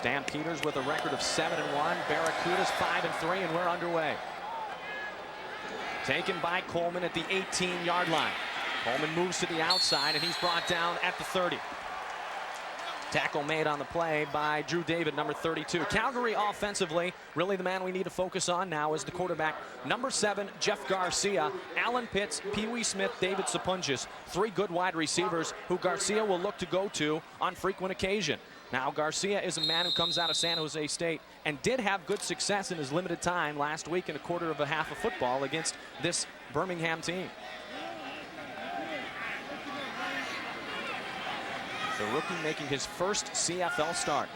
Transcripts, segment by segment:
Stampeders with a record of 7-1. Barracudas 5-3, and we're underway. Taken by Coleman at the 18-yard line. Coleman moves to the outside, and he's brought down at the 30. Tackle made on the play by Drew David, number 32. Calgary offensively, really the man we need to focus on now is the quarterback, number 7, Jeff Garcia, Alan Pitts, Pee Wee Smith, David Sapunjis. 3 good wide receivers who Garcia will look to go to on frequent occasion. Now, Garcia is a man who comes out of San Jose State and did have good success in his limited time last week in a quarter of a half of football against this Brimingham team. The rookie making his first CFL start.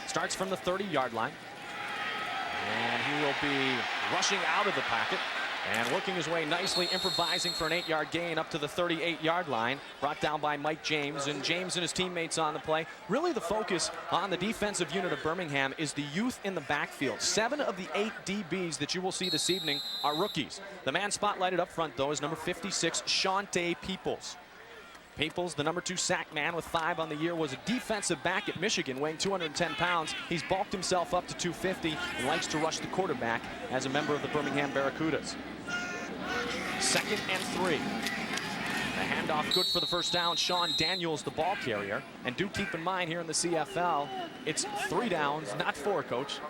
Starts from the 30-yard line. And he will be rushing out of the pocket and working his way nicely, improvising for an 8-yard gain up to the 38-yard line. Brought down by Mike James. And James and his teammates on the play. Really the focus on the defensive unit of Brimingham is the youth in the backfield. 7 of the 8 DBs that you will see this evening are rookies. The man spotlighted up front, though, is number 56, Shawnte Peoples. Peoples, the number 2 sack man with 5 on the year, was a defensive back at Michigan, weighing 210 pounds. He's bulked himself up to 250 and likes to rush the quarterback as a member of the Brimingham Barracudas. 2nd and 3. The handoff good for the first down. Sean Daniels, the ball carrier. And do keep in mind here in the CFL, it's 3 downs, not 4, Coach.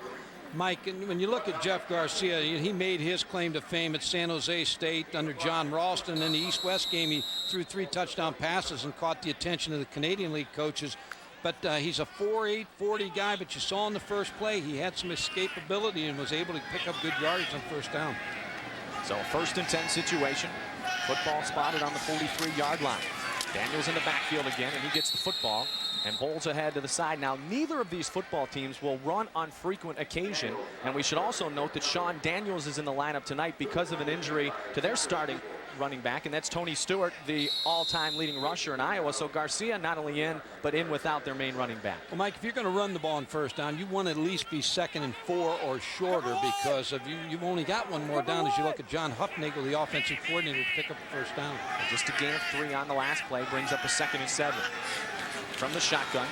Mike, when you look at Jeff Garcia, he made his claim to fame at San Jose State under John Ralston. In the East-West game, he threw 3 touchdown passes and caught the attention of the Canadian League coaches. But he's a 4'8", 40 guy, but you saw in the first play, he had some escapability and was able to pick up good yardage on first down. So 1st and 10 situation. Football spotted on the 43-yard line. Daniels in the backfield again, and he gets the football and bowls ahead to the side. Now, neither of these football teams will run on frequent occasion, and we should also note that Sean Daniels is in the lineup tonight because of an injury to their starting running back, and that's Tony Stewart, the all-time leading rusher in Iowa. So Garcia not only in, but in without their main running back. Well, Mike, if you're going to run the ball on first down, you want to at least be 2nd and 4 or shorter, because of you've only got 1 more down as you look at John Huffnagel, the offensive coordinator, to pick up the first down. And just a gain of 3 on the last play brings up a 2nd and 7. From the shotgun,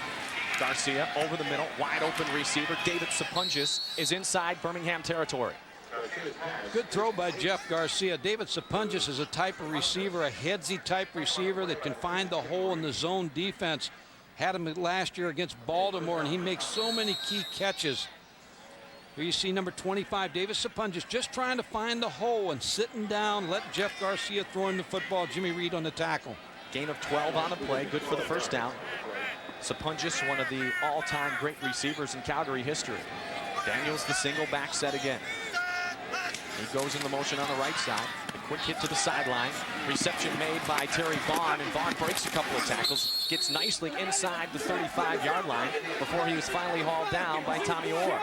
Garcia over the middle, wide open receiver. David Sapunjis is inside Birmingham territory. Good throw by Jeff Garcia. David Sapunjis is a type of receiver, a headsy type receiver that can find the hole in the zone defense. Had him last year against Baltimore, and he makes so many key catches. Here you see number 25, David Sapunjis, just trying to find the hole and sitting down, let Jeff Garcia throw him the football. Jimmy Reed on the tackle. Gain of 12 on the play, good for the first down. Sapunjis, one of the all-time great receivers in Calgary history. Daniels the single back set again. He goes in the motion on the right side. A quick hit to the sideline. Reception made by Terry Vaughn, and Vaughn breaks a couple of tackles. Gets nicely inside the 35-yard line before he was finally hauled down by Tommy Orr.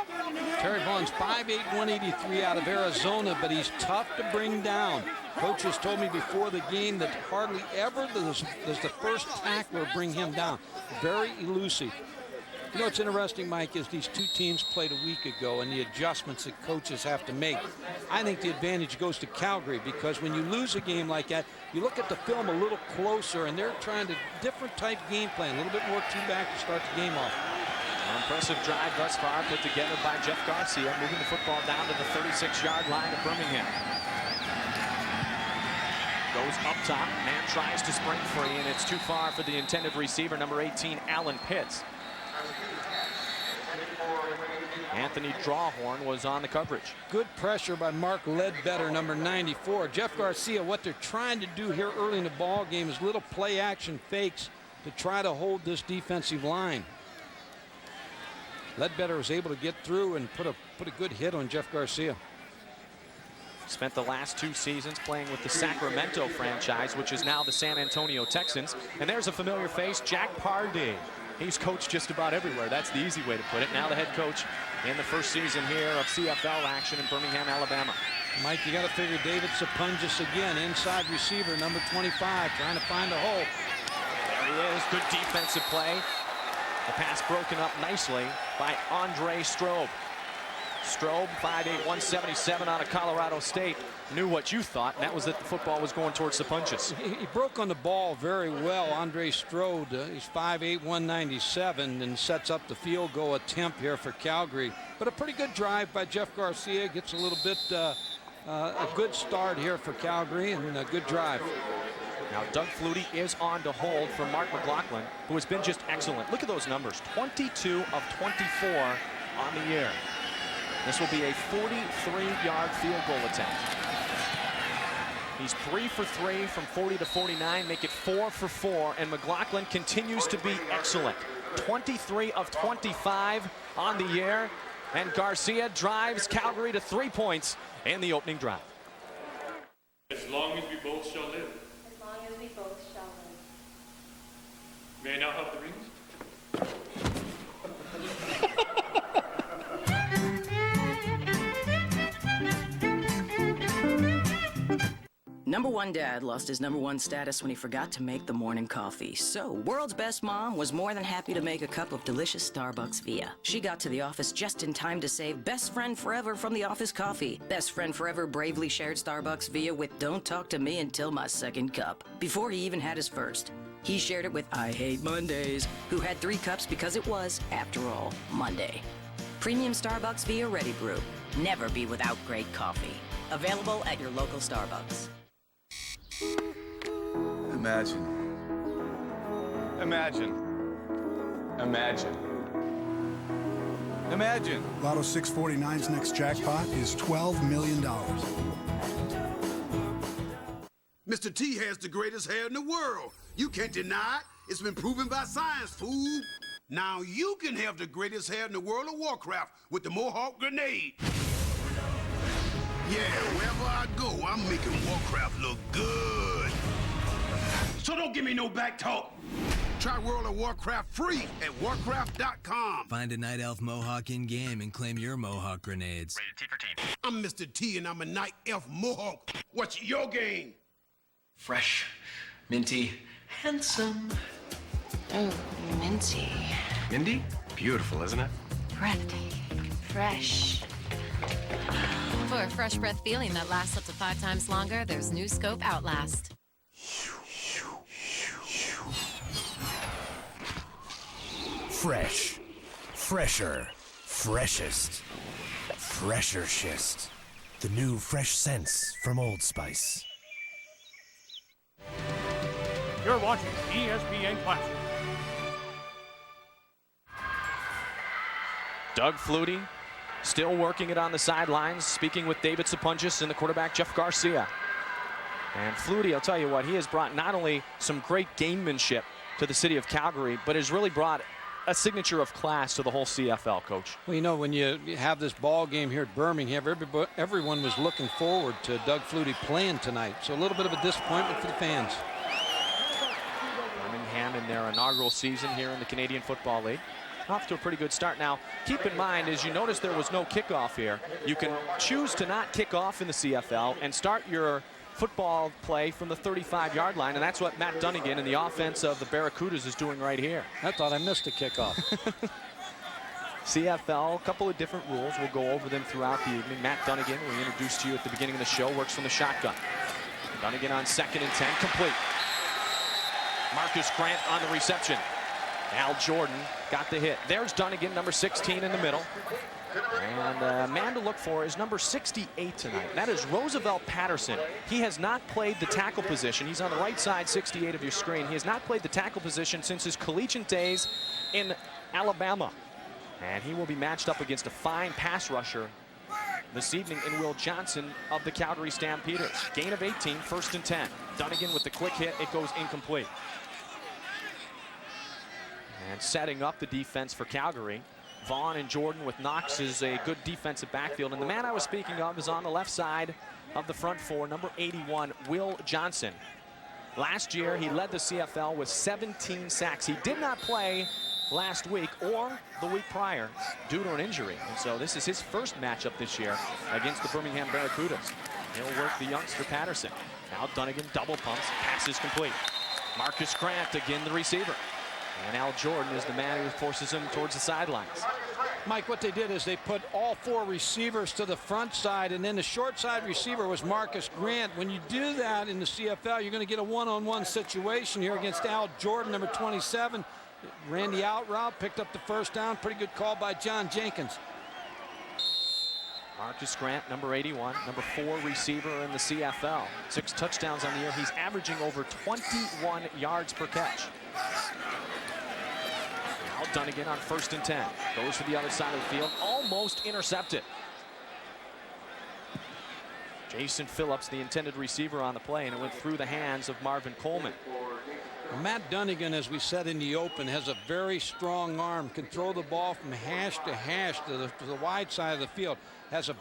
Terry Vaughn's 5'8", 183 out of Arizona, but he's tough to bring down. Coaches told me before the game that hardly ever does the first tackler bring him down. Very elusive. You know what's interesting, Mike, is these 2 teams played a week ago and the adjustments that coaches have to make. I think the advantage goes to Calgary, because when you lose a game like that, you look at the film a little closer, and they're trying to different type game plan, a little bit more 2-back to start the game off. An impressive drive thus far put together by Jeff Garcia, moving the football down to the 36-yard line of Birmingham. Goes up top, man tries to spring free, and it's too far for the intended receiver, number 18, Alan Pitts. Anthony Drawhorn was on the coverage. Good pressure by Mark Ledbetter, number 94. Jeff Garcia, what they're trying to do here early in the ball game is little play action fakes to try to hold this defensive line. Ledbetter was able to get through and put a good hit on Jeff Garcia. Spent the last 2 seasons playing with the Sacramento franchise, which is now the San Antonio Texans. And there's a familiar face, Jack Pardee. He's coached just about everywhere. That's the easy way to put it. Now the head coach in the first season here of CFL action in Birmingham, Alabama. Mike, you got to figure David Sapunjis again, inside receiver, number 25, trying to find a hole. There he is. Good defensive play. The pass broken up nicely by Andre Strobe. Strobe, 5'8", 177 out of Colorado State, knew what you thought, and that was that the football was going towards the punches. He broke on the ball very well, Andre Strode. He's 5'8", 197, and sets up the field goal attempt here for Calgary. But a pretty good drive by Jeff Garcia. Gets a little bit a good start here for Calgary, and a good drive. Now Doug Flutie is on to hold for Mark McLaughlin, who has been just excellent. Look at those numbers, 22 of 24 on the year. This will be a 43-yard field goal attempt. He's 3 for 3 from 40 to 49, make it 4 for 4, and McLaughlin continues to be excellent. 23 of 25 on the year, and Garcia drives Calgary to 3 points in the opening drive. As long as we both shall live. As long as we both shall live. May I now have the rings? Number one dad lost his number one status when he forgot to make the morning coffee. So, world's best mom was more than happy to make a cup of delicious Starbucks Via. She got to the office just in time to save Best Friend Forever from the office coffee. Best Friend Forever bravely shared Starbucks Via with Don't Talk to Me Until My Second Cup, before he even had his first. He shared it with I Hate Mondays, who had 3 cups because it was, after all, Monday. Premium Starbucks Via Ready Brew. Never be without great coffee. Available at your local Starbucks. Imagine. Imagine. Imagine. Imagine. Lotto 649's next jackpot is $12 million. Mr. T has the greatest hair in the world. You can't deny it. It's been proven by science, fool. Now you can have the greatest hair in the world of Warcraft with the Mohawk grenade. Yeah, wherever I go, I'm making Warcraft look good. So don't give me no back talk. Try World of Warcraft free at warcraft.com. Find a Night Elf Mohawk in-game and claim your Mohawk grenades. Rated T for teen. I'm Mr. T and I'm a Night Elf Mohawk. What's your game? Fresh, minty, handsome. Oh, minty. Mindy? Beautiful, isn't it? Breathtaking. Fresh. For a fresh breath feeling that lasts up to 5 times longer, there's new Scope Outlast. Fresh. Fresher. Freshest. Fresher schist. The new fresh scents from Old Spice. You're watching ESPN Classic. Doug Flutie still working it on the sidelines, speaking with David Sapunjis and the quarterback Jeff Garcia. And Flutie, I'll tell you what, he has brought not only some great gamemanship to the city of Calgary, but has really brought a signature of class to the whole CFL, Coach. Well, you know, when you have this ball game here at Birmingham, everyone was looking forward to Doug Flutie playing tonight. So a little bit of a disappointment for the fans. Birmingham in their inaugural season here in the Canadian Football League. Off to a pretty good start. Now, keep in mind, as you notice, there was no kickoff here. You can choose to not kick off in the CFL and start your football play from the 35-yard line, and that's what Matt Dunigan and the offense of the Barracudas is doing right here. I thought I missed a kickoff. CFL, a couple of different rules. We'll go over them throughout the evening. Matt Dunigan, we introduced to you at the beginning of the show, works from the shotgun. Dunigan on 2nd and 10, complete. Marcus Grant on the reception. Al Jordan got the hit. There's Dunigan, number 16 in the middle. And man to look for is number 68 tonight. That is Roosevelt Patterson. He has not played the tackle position. He's on the right side, 68 of your screen. He has not played the tackle position since his collegiate days in Alabama. And he will be matched up against a fine pass rusher this evening in Will Johnson of the Calgary Stampeders. Gain of 18, 1st and 10. Dunigan with the quick hit, it goes incomplete. And setting up the defense for Calgary, Vaughn and Jordan with Knox is a good defensive backfield. And the man I was speaking of is on the left side of the front four, number 81, Will Johnson. Last year, he led the CFL with 17 sacks. He did not play last week or the week prior due to an injury. And so this is his first matchup this year against the Birmingham Barracudas. He'll work the youngster Patterson. Now Dunigan double pumps, pass is complete. Marcus Grant again the receiver. And Al Jordan is the man who forces him towards the sidelines. Mike, what they did is they put all 4 receivers to the front side, and then the short side receiver was Marcus Grant. When you do that in the CFL, you're going to get a one-on-one situation here against Al Jordan, number 27. Ran the out route, picked up the first down. Pretty good call by John Jenkins. Marcus Grant, number 81, number 4 receiver in the CFL. 6 touchdowns on the year. He's averaging over 21 yards per catch. Now Dunigan on 1st and 10. Goes to the other side of the field. Almost intercepted. Jason Phillips, the intended receiver on the play, and it went through the hands of Marvin Coleman. Well, Matt Dunigan, as we said in the open, has a very strong arm. Can throw the ball from hash to hash to the wide side of the field. Has a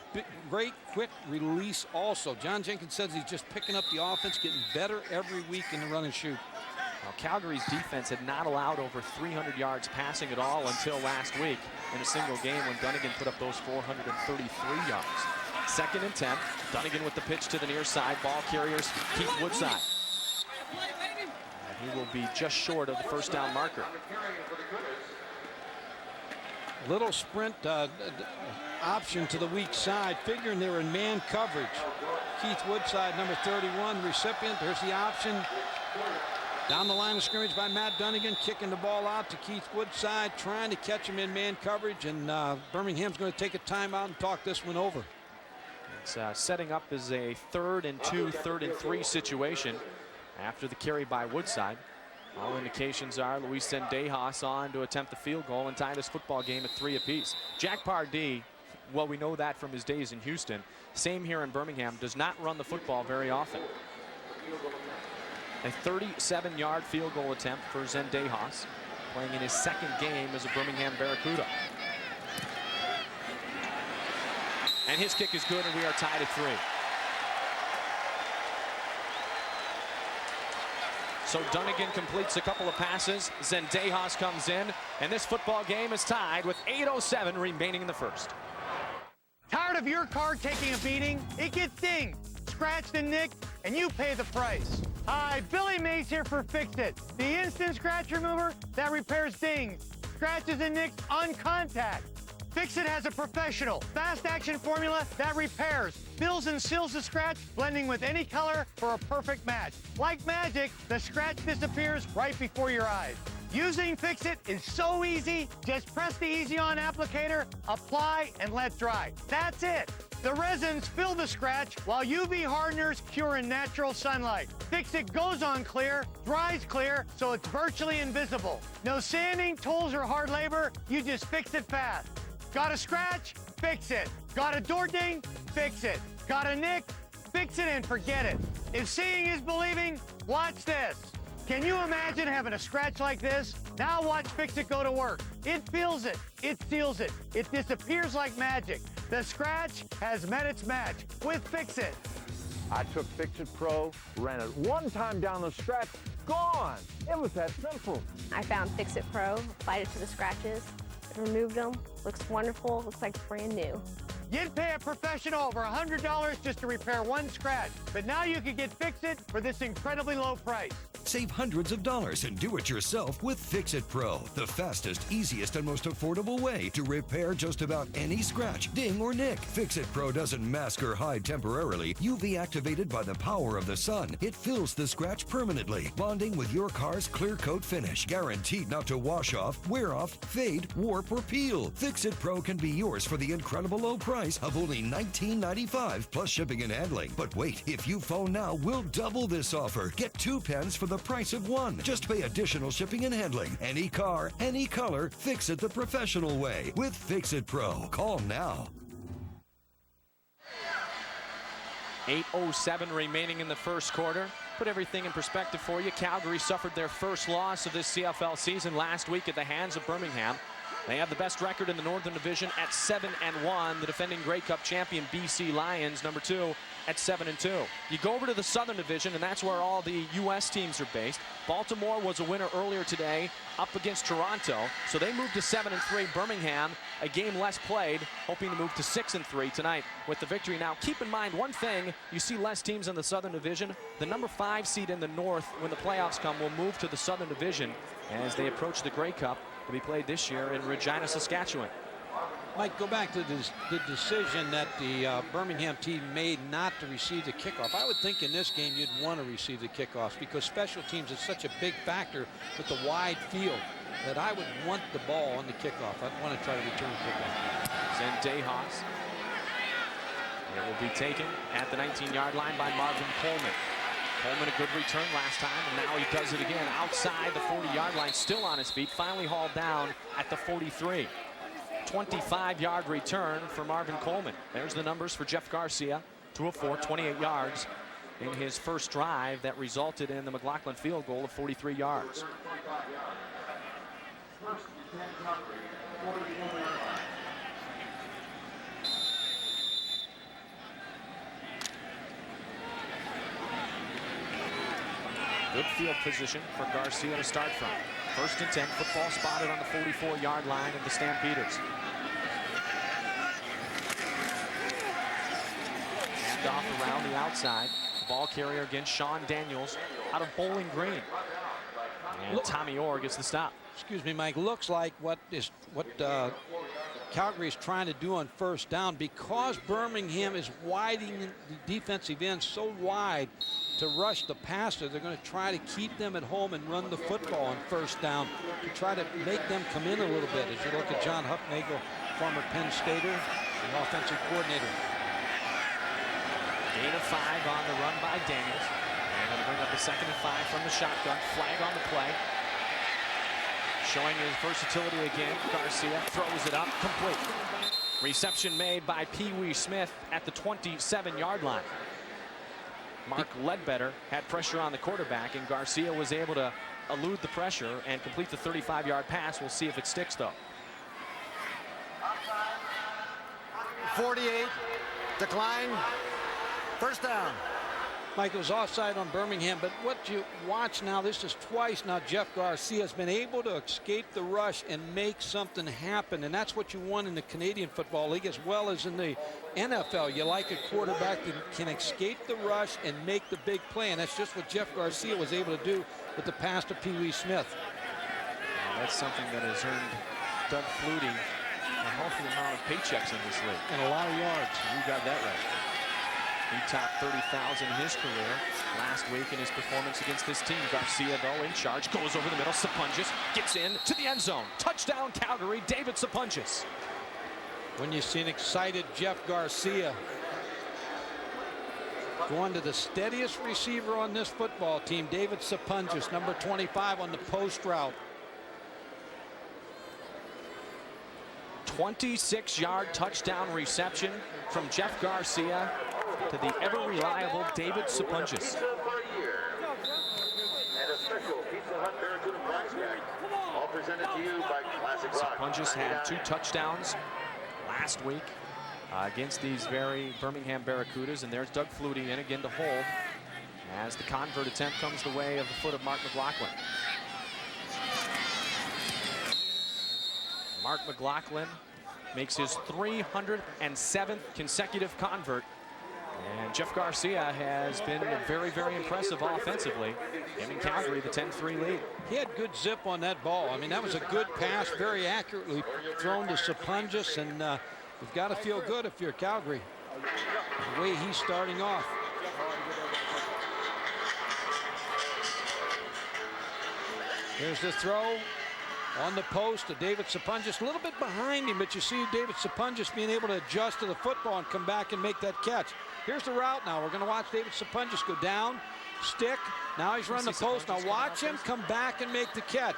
great quick release also. John Jenkins says he's just picking up the offense, getting better every week in the run and shoot. Well, Calgary's defense had not allowed over 300 yards passing at all until last week in a single game when Dunigan put up those 433 yards. 2nd and 10. Dunigan with the pitch to the near side. Ball carriers Keith Woodside. And he will be just short of the first down marker. Little sprint option to the weak side, figuring they were in man coverage. Keith Woodside, number 31, recipient. There's the option. Down the line of scrimmage by Matt Dunigan, kicking the ball out to Keith Woodside, trying to catch him in man coverage, and Birmingham's going to take a timeout and talk this one over. It's setting up as a 3rd and 2, 3rd and 3 situation after the carry by Woodside. All indications are Luis Zendejas on to attempt the field goal and tie this football game at 3 apiece. Jack Pardee, well, we know that from his days in Houston. Same here in Birmingham, does not run the football very often. A 37-yard field goal attempt for Zendejas, playing in his 2nd game as a Birmingham Barracuda. And his kick is good, and we are tied at 3. So Dunigan completes a couple of passes. Zendejas comes in, and this football game is tied with 8:07 remaining in the first. Tired of your car taking a beating? It gets dinged, scratched and nicked, and you pay the price. Hi, Billy Mays here for Fix-It, the instant scratch remover that repairs dings, scratches and nicks on contact. Fix-It has a professional, fast-action formula that repairs, fills and seals the scratch, blending with any color for a perfect match. Like magic, the scratch disappears right before your eyes. Using Fix-It is so easy. Just press the Easy On applicator, apply, and let dry. That's it. The resins fill the scratch while UV hardeners cure in natural sunlight. Fix-It goes on clear, dries clear, so it's virtually invisible. No sanding, tools, or hard labor. You just fix it fast. Got a scratch? Fix it. Got a door ding? Fix it. Got a nick? Fix it and forget it. If seeing is believing, watch this. Can you imagine having a scratch like this? Now watch Fix-It go to work. It feels it. It seals it. It disappears like magic. The scratch has met its match with Fix-It. I took Fix-It Pro, ran it one time down the scratch, gone. It was that simple. I found Fix-It Pro, applied it to the scratches, removed them. Looks wonderful, looks like brand new. You'd pay a professional over $100 just to repair one scratch, but now you can get Fix-It for this incredibly low price. Save hundreds of dollars and do it yourself with Fix-It Pro, the fastest, easiest, and most affordable way to repair just about any scratch, ding, or nick. Fix-It Pro doesn't mask or hide temporarily. UV activated by the power of the sun, it fills the scratch permanently, bonding with your car's clear coat finish, guaranteed not to wash off, wear off, fade, warp, or peel. Fix-It Pro can be yours for the incredible low price of only $19.95 plus shipping and handling. But wait, if you phone now, we'll double this offer. Get 2 pens for the price of 1. Just pay additional shipping and handling. Any car, any color, fix it the professional way with Fix-It Pro. Call now. 8:07 remaining in the first quarter. Put everything in perspective for you. Calgary suffered their first loss of this CFL season last week at the hands of Birmingham. They have the best record in the Northern Division at 7-1. The defending Grey Cup champion BC Lions, number 2, at 7-2. You go over to the Southern Division, and that's where all the U.S. teams are based. Baltimore was a winner earlier today up against Toronto, so they moved to 7-3. Birmingham, a game less played, hoping to move to 6-3 tonight with the victory. Now, keep in mind one thing, you see less teams in the Southern Division. The number 5 seed in the North, when the playoffs come, will move to the Southern Division as they approach the Grey Cup to be played this year in Regina, Saskatchewan. Mike, go back to the decision that the Birmingham team made not to receive the kickoff. I would think in this game you'd want to receive the kickoffs because special teams is such a big factor with the wide field that I would want the ball on the kickoff. I'd want to try to return the kickoff. Zendejas. It will be taken at the 19-yard line by Marvin Coleman. Coleman a good return last time, and now he does it again outside the 40-yard line, still on his feet, finally hauled down at the 43. 25-yard return for Marvin Coleman. There's the numbers for Jeff Garcia. 2 of 4, 28 yards in his first drive that resulted in the McLaughlin field goal of 43 yards. Good field position for Garcia to start from. 1st and 10, football spotted on the 44-yard line of the Stampeders. Hand off around the outside. Ball carrier again, Sean Daniels out of Bowling Green. And Tommy Orr gets the stop. Excuse me, Mike. Looks like what Calgary is trying to do on 1st down because Birmingham is widening the defensive end so wide to rush the passer. They're going to try to keep them at home and run the football on 1st down to try to make them come in a little bit. As you look at John Huffnagel, former Penn Stater, and offensive coordinator. Gain of 5 on the run by Daniels. And going to bring up a 2nd and 5 from the shotgun. Flag on the play. Showing his versatility again. Garcia throws it up, complete. Reception made by Pee Wee Smith at the 27-yard line. Mark Ledbetter had pressure on the quarterback, and Garcia was able to elude the pressure and complete the 35-yard pass. We'll see if it sticks, though. 48, decline, 1st down. Mike, it was offside on Birmingham, but what you watch now, this is twice now Jeff Garcia has been able to escape the rush and make something happen, and that's what you want in the Canadian Football League as well as in the NFL. You like a quarterback that can escape the rush and make the big play, and that's just what Jeff Garcia was able to do with the pass to Pee Wee Smith. Well, that's something that has earned Doug Flutie a healthy amount of paychecks in this league. And a lot of yards. You got that right. He topped 30,000 in his career last week in his performance against this team. Garcia, though, in charge, goes over the middle. Sapunjas gets in to the end zone. Touchdown, Calgary, David Sapunjas. When you see an excited Jeff Garcia going to the steadiest receiver on this football team, David Sapunjas, number 25 on the post route. 26-yard touchdown reception from Jeff Garcia to the ever-reliable David Sapunjas. And a special Pizza Hut Barracuda prize pack, all presented to you by Classic Rock. Sapunjas had 2 touchdowns last week against these very Birmingham Barracudas, and there's Doug Flutie in again to hold as the convert attempt comes the way of the foot of Mark McLaughlin. Mark McLaughlin makes his 307th consecutive convert. And Jeff Garcia has been very, very impressive offensively. Him in Calgary, the 10-3 lead. He had good zip on that ball. I mean, that was a good pass, very accurately thrown to Sapunjas, and you've got to feel good if you're Calgary. The way he's starting off. Here's the throw on the post to David Sapunjas. A little bit behind him, but you see David Sapunjas being able to adjust to the football and come back and make that catch. Here's the route now. We're going to watch David Sapunjas go down, stick. Now he's running the post. Now watch him come back and make the catch.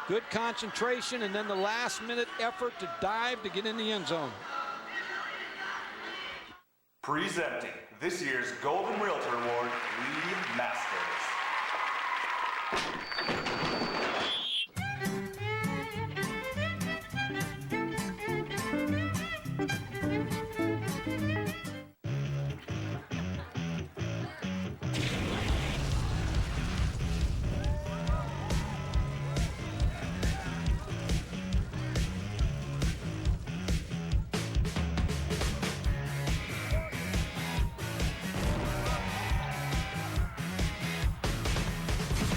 Good concentration, and then the last-minute effort to dive to get in the end zone. Presenting this year's Golden Realtor Award, Lead Masters.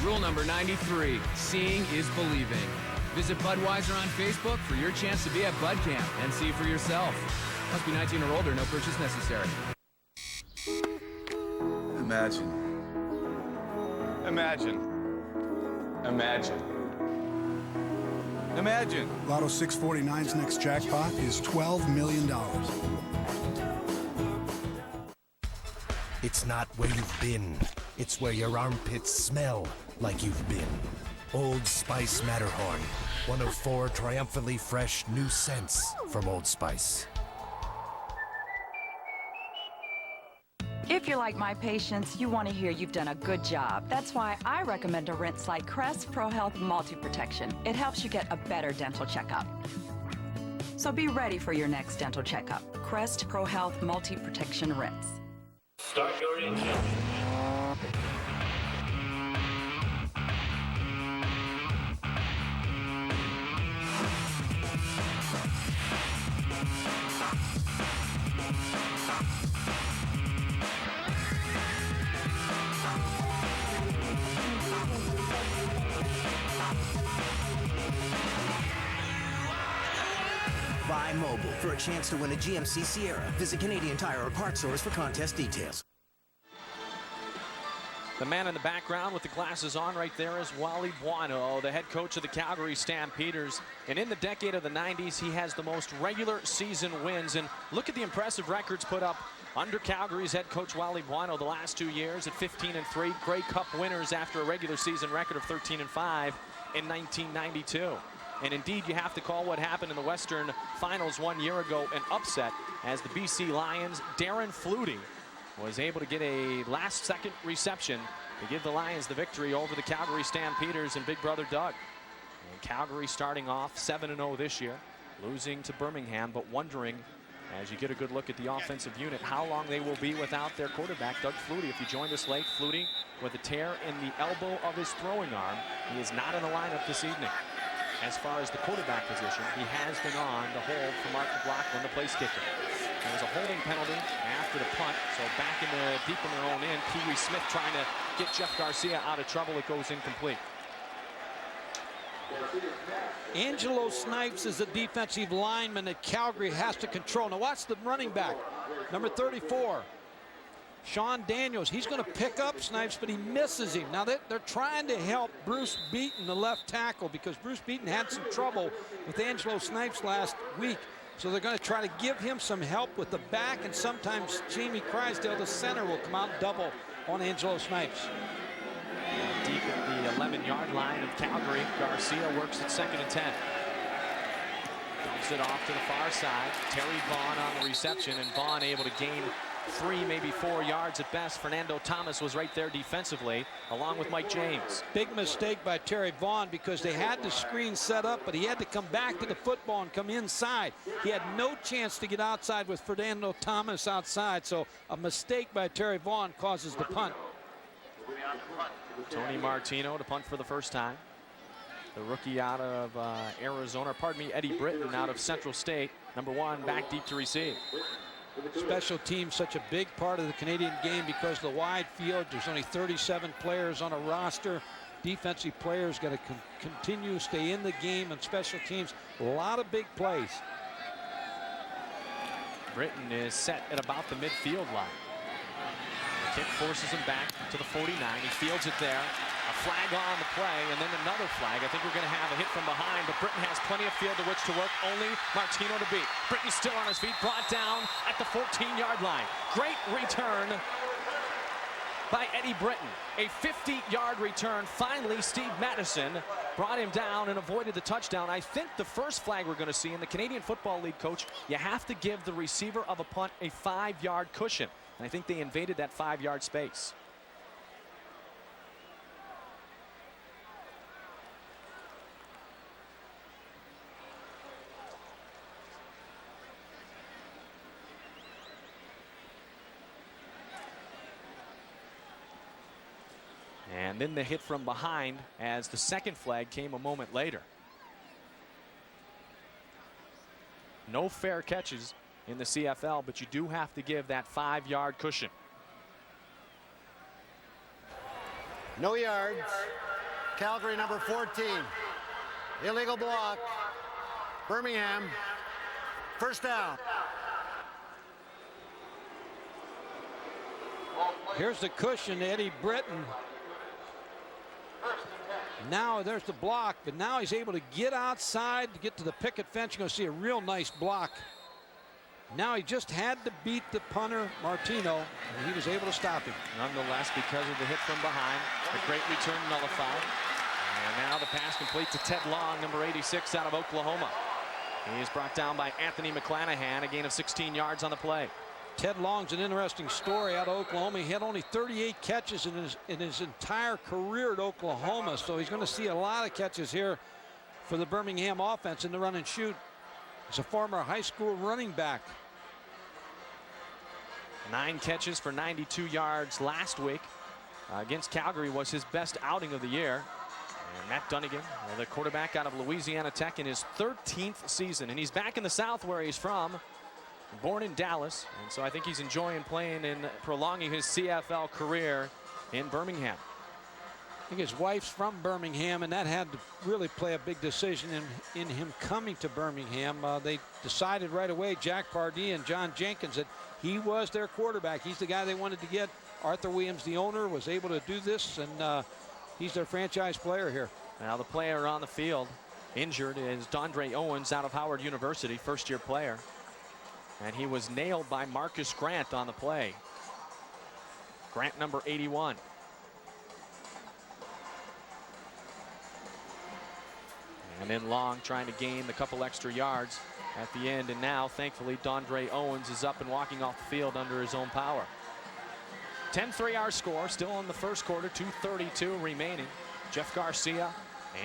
Rule number 93, seeing is believing. Visit Budweiser on Facebook for your chance to be at Bud Camp and see for yourself. Must be 19 or older, no purchase necessary. Imagine. Imagine. Imagine. Imagine. Lotto 649's next jackpot is $12 million. It's not where you've been. It's where your armpits smell like you've been. Old Spice Matterhorn. One of 4 triumphantly fresh new scents from Old Spice. If you're like my patients, you want to hear you've done a good job. That's why I recommend a rinse like Crest Pro Health Multi-Protection. It helps you get a better dental checkup. So be ready for your next dental checkup. Crest Pro Health Multi-Protection Rinse. Start your engine. Buy mobile for a chance to win a GMC Sierra. Visit Canadian Tire or parts stores for contest details. The man in the background with the glasses on right there is Wally Buono, the head coach of the Calgary Stampeders. And in the decade of the 90s, he has the most regular season wins. And look at the impressive records put up under Calgary's head coach Wally Buono the last 2 years at 15-3. Grey Cup winners after a regular season record of 13-5 in 1992. And indeed, you have to call what happened in the Western Finals 1 year ago an upset, as the BC Lions' Darren Flutie was able to get a last-second reception to give the Lions the victory over the Calgary Stampeders and Big Brother Doug. And Calgary starting off 7-0 this year, losing to Brimingham, but wondering, as you get a good look at the offensive unit, how long they will be without their quarterback, Doug Flutie. If you joined us late, Flutie with a tear in the elbow of his throwing arm. He is not in the lineup this evening. As far as the quarterback position, he has been on the hold for Mark McLaughlin, the place kicker. There was a holding penalty after the punt, so back in the deep in their own end. Pee-wee Smith trying to get Jeff Garcia out of trouble. It goes incomplete. Angelo Snipes is the defensive lineman that Calgary has to control. Now watch the running back, number 34. Sean Daniels, he's going to pick up Snipes, but he misses him. Now they're trying to help Bruce Beaton, the left tackle, because Bruce Beaton had some trouble with Angelo Snipes last week. So they're going to try to give him some help with the back, and sometimes Jamie Crysdale, the center, will come out double on Angelo Snipes. Deep at the 11-yard line of Calgary, Garcia works at 2nd and 10. Dumps it off to the far side. Terry Vaughn on the reception, and Vaughn able to gain 3, maybe 4 yards at best. Fernando Thomas was right there defensively, along with Mike James. Big mistake by Terry Vaughn, because they had the screen set up, but he had to come back to the football and come inside. He had no chance to get outside with Fernando Thomas outside, so a mistake by Terry Vaughn causes the punt. Tony Martino to punt for the first time. The rookie out of Arizona, Eddie Britton out of Central State, number 1, back deep to receive. Special teams such a big part of the Canadian game because of the wide field. There's only 37 players on a roster. Defensive players got to continue to stay in the game, and special teams, a lot of big plays. Britton is set at about the midfield line. The kick forces him back to the 49. He fields it there. A flag on the play, and then another flag. I think we're going to have a hit from behind, but Britton has plenty of field to which to work. Only Martino to beat. Britton's still on his feet, brought down at the 14-yard line. Great return by Eddie Britton. A 50-yard return. Finally, Steve Madison brought him down and avoided the touchdown. I think the first flag we're going to see in the Canadian Football League, Coach, you have to give the receiver of a punt a 5-yard cushion. And I think they invaded that 5-yard space. And then the hit from behind as the second flag came a moment later. No fair catches in the CFL, but you do have to give that 5-yard cushion. No yards. Calgary number 14. Illegal block. Birmingham. First down. Here's the cushion, Eddie Britton. Now there's the block, but now he's able to get outside to get to the picket fence. You're going to see a real nice block. Now he just had to beat the punter, Martino, and he was able to stop him. Nonetheless, because of the hit from behind, the great return nullified. And now the pass complete to Ted Long, number 86 out of Oklahoma. He is brought down by Anthony McClanahan, a gain of 16 yards on the play. Ted Long's an interesting story out of Oklahoma. He had only 38 catches in his entire career at Oklahoma, so he's going to see a lot of catches here for the Birmingham offense in the run and shoot. He's a former high school running back. 9 catches for 92 yards last week against Calgary was his best outing of the year. And Matt Dunigan, the quarterback out of Louisiana Tech, in his 13th season, and he's back in the South where he's from. Born in Dallas, and so I think he's enjoying playing and prolonging his CFL career in Birmingham. I think his wife's from Birmingham, and that had to really play a big decision in him coming to Birmingham. They decided right away, Jack Pardee and John Jenkins, that he was their quarterback. He's the guy they wanted to get. Arthur Williams, the owner, was able to do this, and he's their franchise player here. Now the player on the field injured is Dondre Owens out of Howard University, first-year player. And he was nailed by Marcus Grant on the play. Grant, number 81. And then Long trying to gain the couple extra yards at the end. And now, thankfully, Dondre Owens is up and walking off the field under his own power. 10-3 our score, still in the first quarter, 2:32 remaining. Jeff Garcia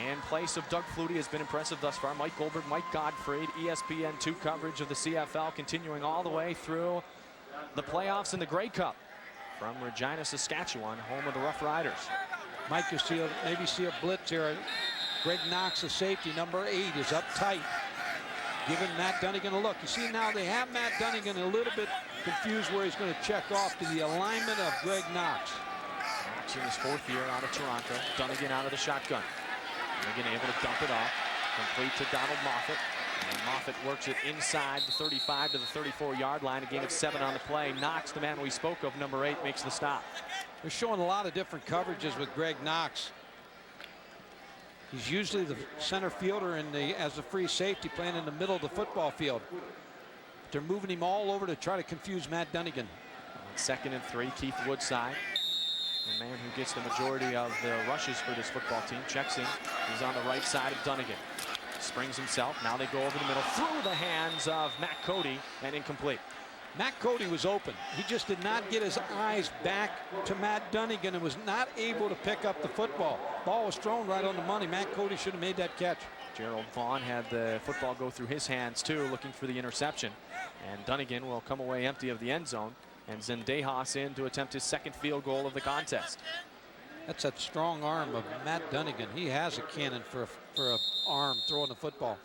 in place of Doug Flutie has been impressive thus far. Mike Goldberg, Mike Gottfried, ESPN2 coverage of the CFL continuing all the way through the playoffs in the Grey Cup from Regina, Saskatchewan, home of the Rough Riders. Mike, you see maybe see a blitz here. Greg Knox, the safety, number 8, is up tight, giving Matt Dunigan a look. You see now they have Matt Dunigan a little bit confused where he's going to check off to the alignment of Greg Knox. Knox in his 4th year out of Toronto. Dunigan out of the shotgun. Dunigan able to dump it off, complete to Donald Moffett. And Moffett works it inside the 35 to the 34-yard line. A gain of 7 on the play. Knox, the man we spoke of, number 8, makes the stop. They're showing a lot of different coverages with Greg Knox. He's usually the center fielder as a free safety, playing in the middle of the football field. They're moving him all over to try to confuse Matt Dunigan. 2nd and 3, Keith Woodside, the man who gets the majority of the rushes for this football team, checks in. He's on the right side of Dunigan. Springs himself. Now they go over the middle through the hands of Matt Cody, and incomplete. Matt Cody was open. He just did not get his eyes back to Matt Dunigan and was not able to pick up the football. Ball was thrown right on the money. Matt Cody should have made that catch. Gerald Vaughn had the football go through his hands too, looking for the interception. And Dunigan will come away empty of the end zone. And Zendejas in to attempt his 2nd field goal of the contest. That's that strong arm of Matt Dunigan. He has a cannon for a arm throwing the football.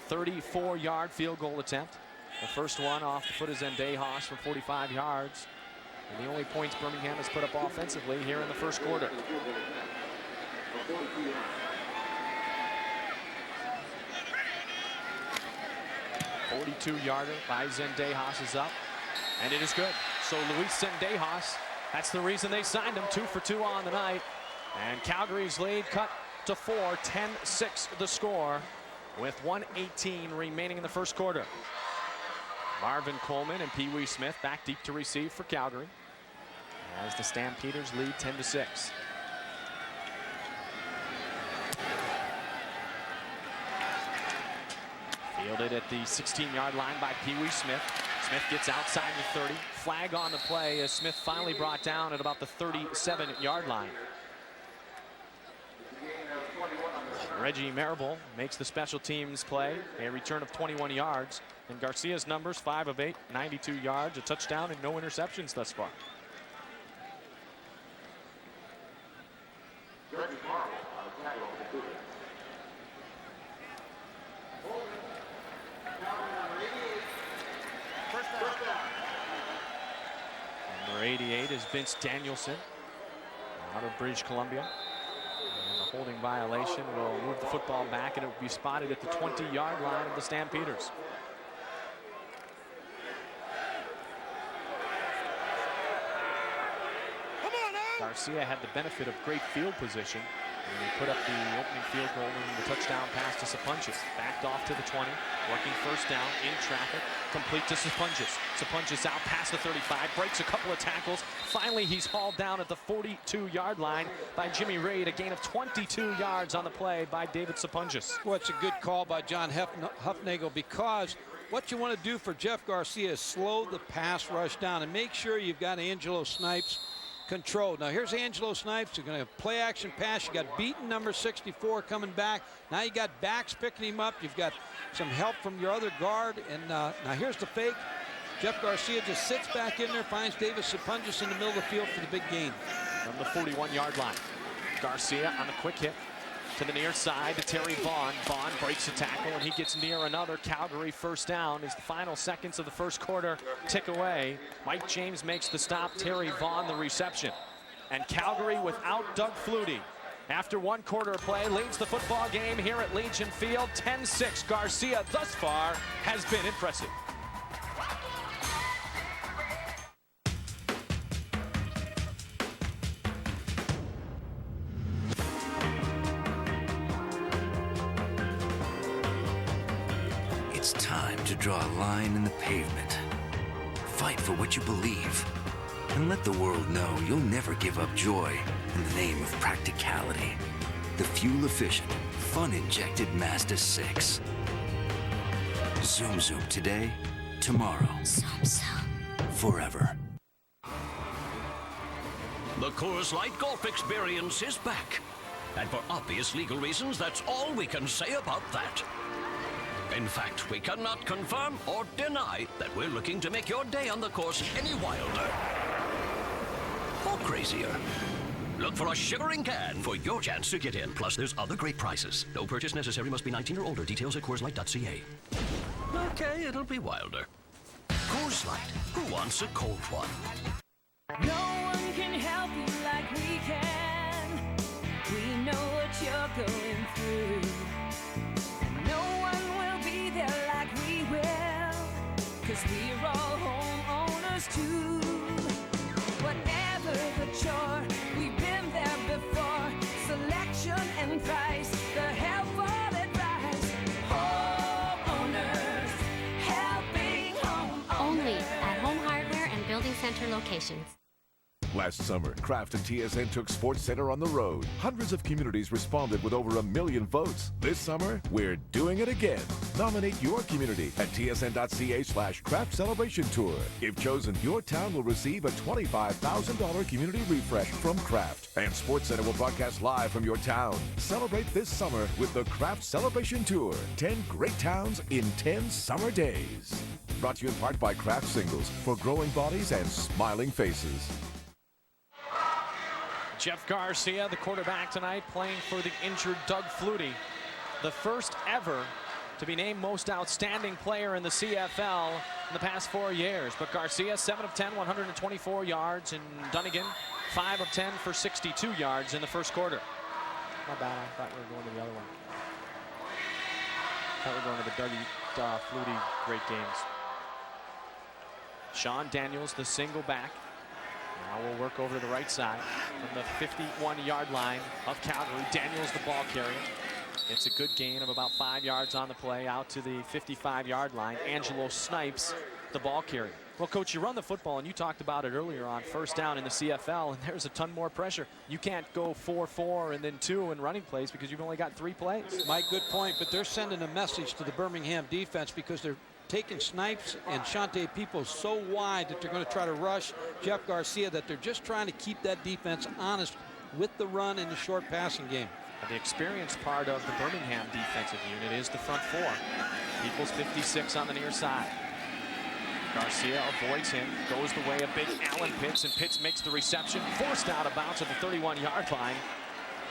34-yard field goal attempt. The first one off the foot of Zendejas from 45 yards. And the only points Birmingham has put up offensively here in the first quarter. A 42-yarder by Zendejas is up. And it is good. So Luis Zendejas, that's the reason they signed him. 2 for 2 on the night. And Calgary's lead cut to 4, 10-6 the score, with 1:18 remaining in the first quarter. Marvin Coleman and Pee Wee Smith back deep to receive for Calgary, as the Stampeders lead 10-6. Fielded at the 16-yard line by Pee Wee Smith. Smith gets outside the 30. Flag on the play as Smith finally brought down at about the 37-yard line. Reggie Marable makes the special teams play, a return of 21 yards. And Garcia's numbers, 5 of 8, 92 yards, a touchdown, and no interceptions thus far. Number 88 is Vince Danielson out of British Columbia. And holding violation will move the football back, and it will be spotted at the 20-yard line of the Stampeders. Garcia had the benefit of great field position. And he put up the opening field goal and the touchdown pass to Sapunjas. Backed off to the 20, working first down in traffic, complete to Sapunjas. Sapunjas out past the 35, breaks a couple of tackles. Finally, he's hauled down at the 42-yard line by Jimmy Reid. A gain of 22 yards on the play by David Sapunjas. Well, it's a good call by John Hufnagel, because what you want to do for Jeff Garcia is slow the pass rush down and make sure you've got Angelo Snipes controlled. Now here's Angelo Snipes. You're going to play action pass. You got beaten number 64 coming back. Now you got backs picking him up. You've got some help from your other guard. And now here's the fake. Jeff Garcia just sits back in there, finds David Sapunjas in the middle of the field for the big gain. From the 41-yard line, Garcia on the quick hit to the near side to Terry Vaughn. Vaughn breaks a tackle, and he gets near another Calgary first down as the final seconds of the first quarter tick away. Mike James makes the stop, Terry Vaughn the reception. And Calgary without Doug Flutie, after one quarter of play, leads the football game here at Legion Field. 10-6. Garcia thus far has been impressive. It's time to draw a line in the pavement. Fight for what you believe. And let the world know you'll never give up joy in the name of practicality. The fuel-efficient, fun-injected Mazda 6. Zoom Zoom today, tomorrow. Zoom Zoom. Forever. The Coors Light Golf experience is back. And for obvious legal reasons, that's all we can say about that. In fact, we cannot confirm or deny that we're looking to make your day on the course any wilder or crazier. Look for a shivering can for your chance to get in. Plus, there's other great prizes. No purchase necessary. Must be 19 or older. Details at CoorsLight.ca. Okay, it'll be wilder. Coors Light. Who wants a cold one? No one can help you like we can. We know what you're going through. No one will be there like we will, 'cause we're all homeowners too. Whatever the chore, we've been there before. Selection and price, the helpful advice. Homeowners, helping homeowners. Only at Home Hardware and Building Center locations. Last summer, Kraft and TSN took SportsCenter on the road. Hundreds of communities responded with over 1 million votes. This summer, we're doing it again. Nominate your community at tsn.ca/Kraft Celebration Tour. If chosen, your town will receive a $25,000 community refresh from Kraft. And SportsCenter will broadcast live from your town. Celebrate this summer with the Kraft Celebration Tour. 10 great towns in 10 summer days. Brought to you in part by Kraft Singles for growing bodies and smiling faces. Jeff Garcia, the quarterback tonight, playing for the injured Doug Flutie. The first ever to be named most outstanding player in the CFL in the past 4 years. But Garcia, 7 of 10, 124 yards. And Dunigan, 5 of 10 for 62 yards in the first quarter. Not bad. I thought we were going to the other one. I thought we were going to the Dougie Flutie great games. Sean Daniels, the single back. Now we'll work over to the right side from the 51-yard line of Calgary. Daniels the ball carrier. It's a good gain of about 5 yards on the play out to the 55-yard line. Angelo Snipes the ball carrier. Well, Coach, you run the football, and you talked about it earlier on first down in the CFL, and there's a ton more pressure. You can't go 4-4 and then 2 in running plays because you've only got 3 plays. Mike, good point, but they're sending a message to the Birmingham defense because they're taking Snipes and Shante Peoples so wide that they're going to try to rush Jeff Garcia, that they're just trying to keep that defense honest with the run in the short passing game. The experienced part of the Birmingham defensive unit is the front 4. Peoples 56 on the near side. Garcia avoids him, goes the way of big Alan Pitts, and Pitts makes the reception, forced out of bounds at the 31-yard line.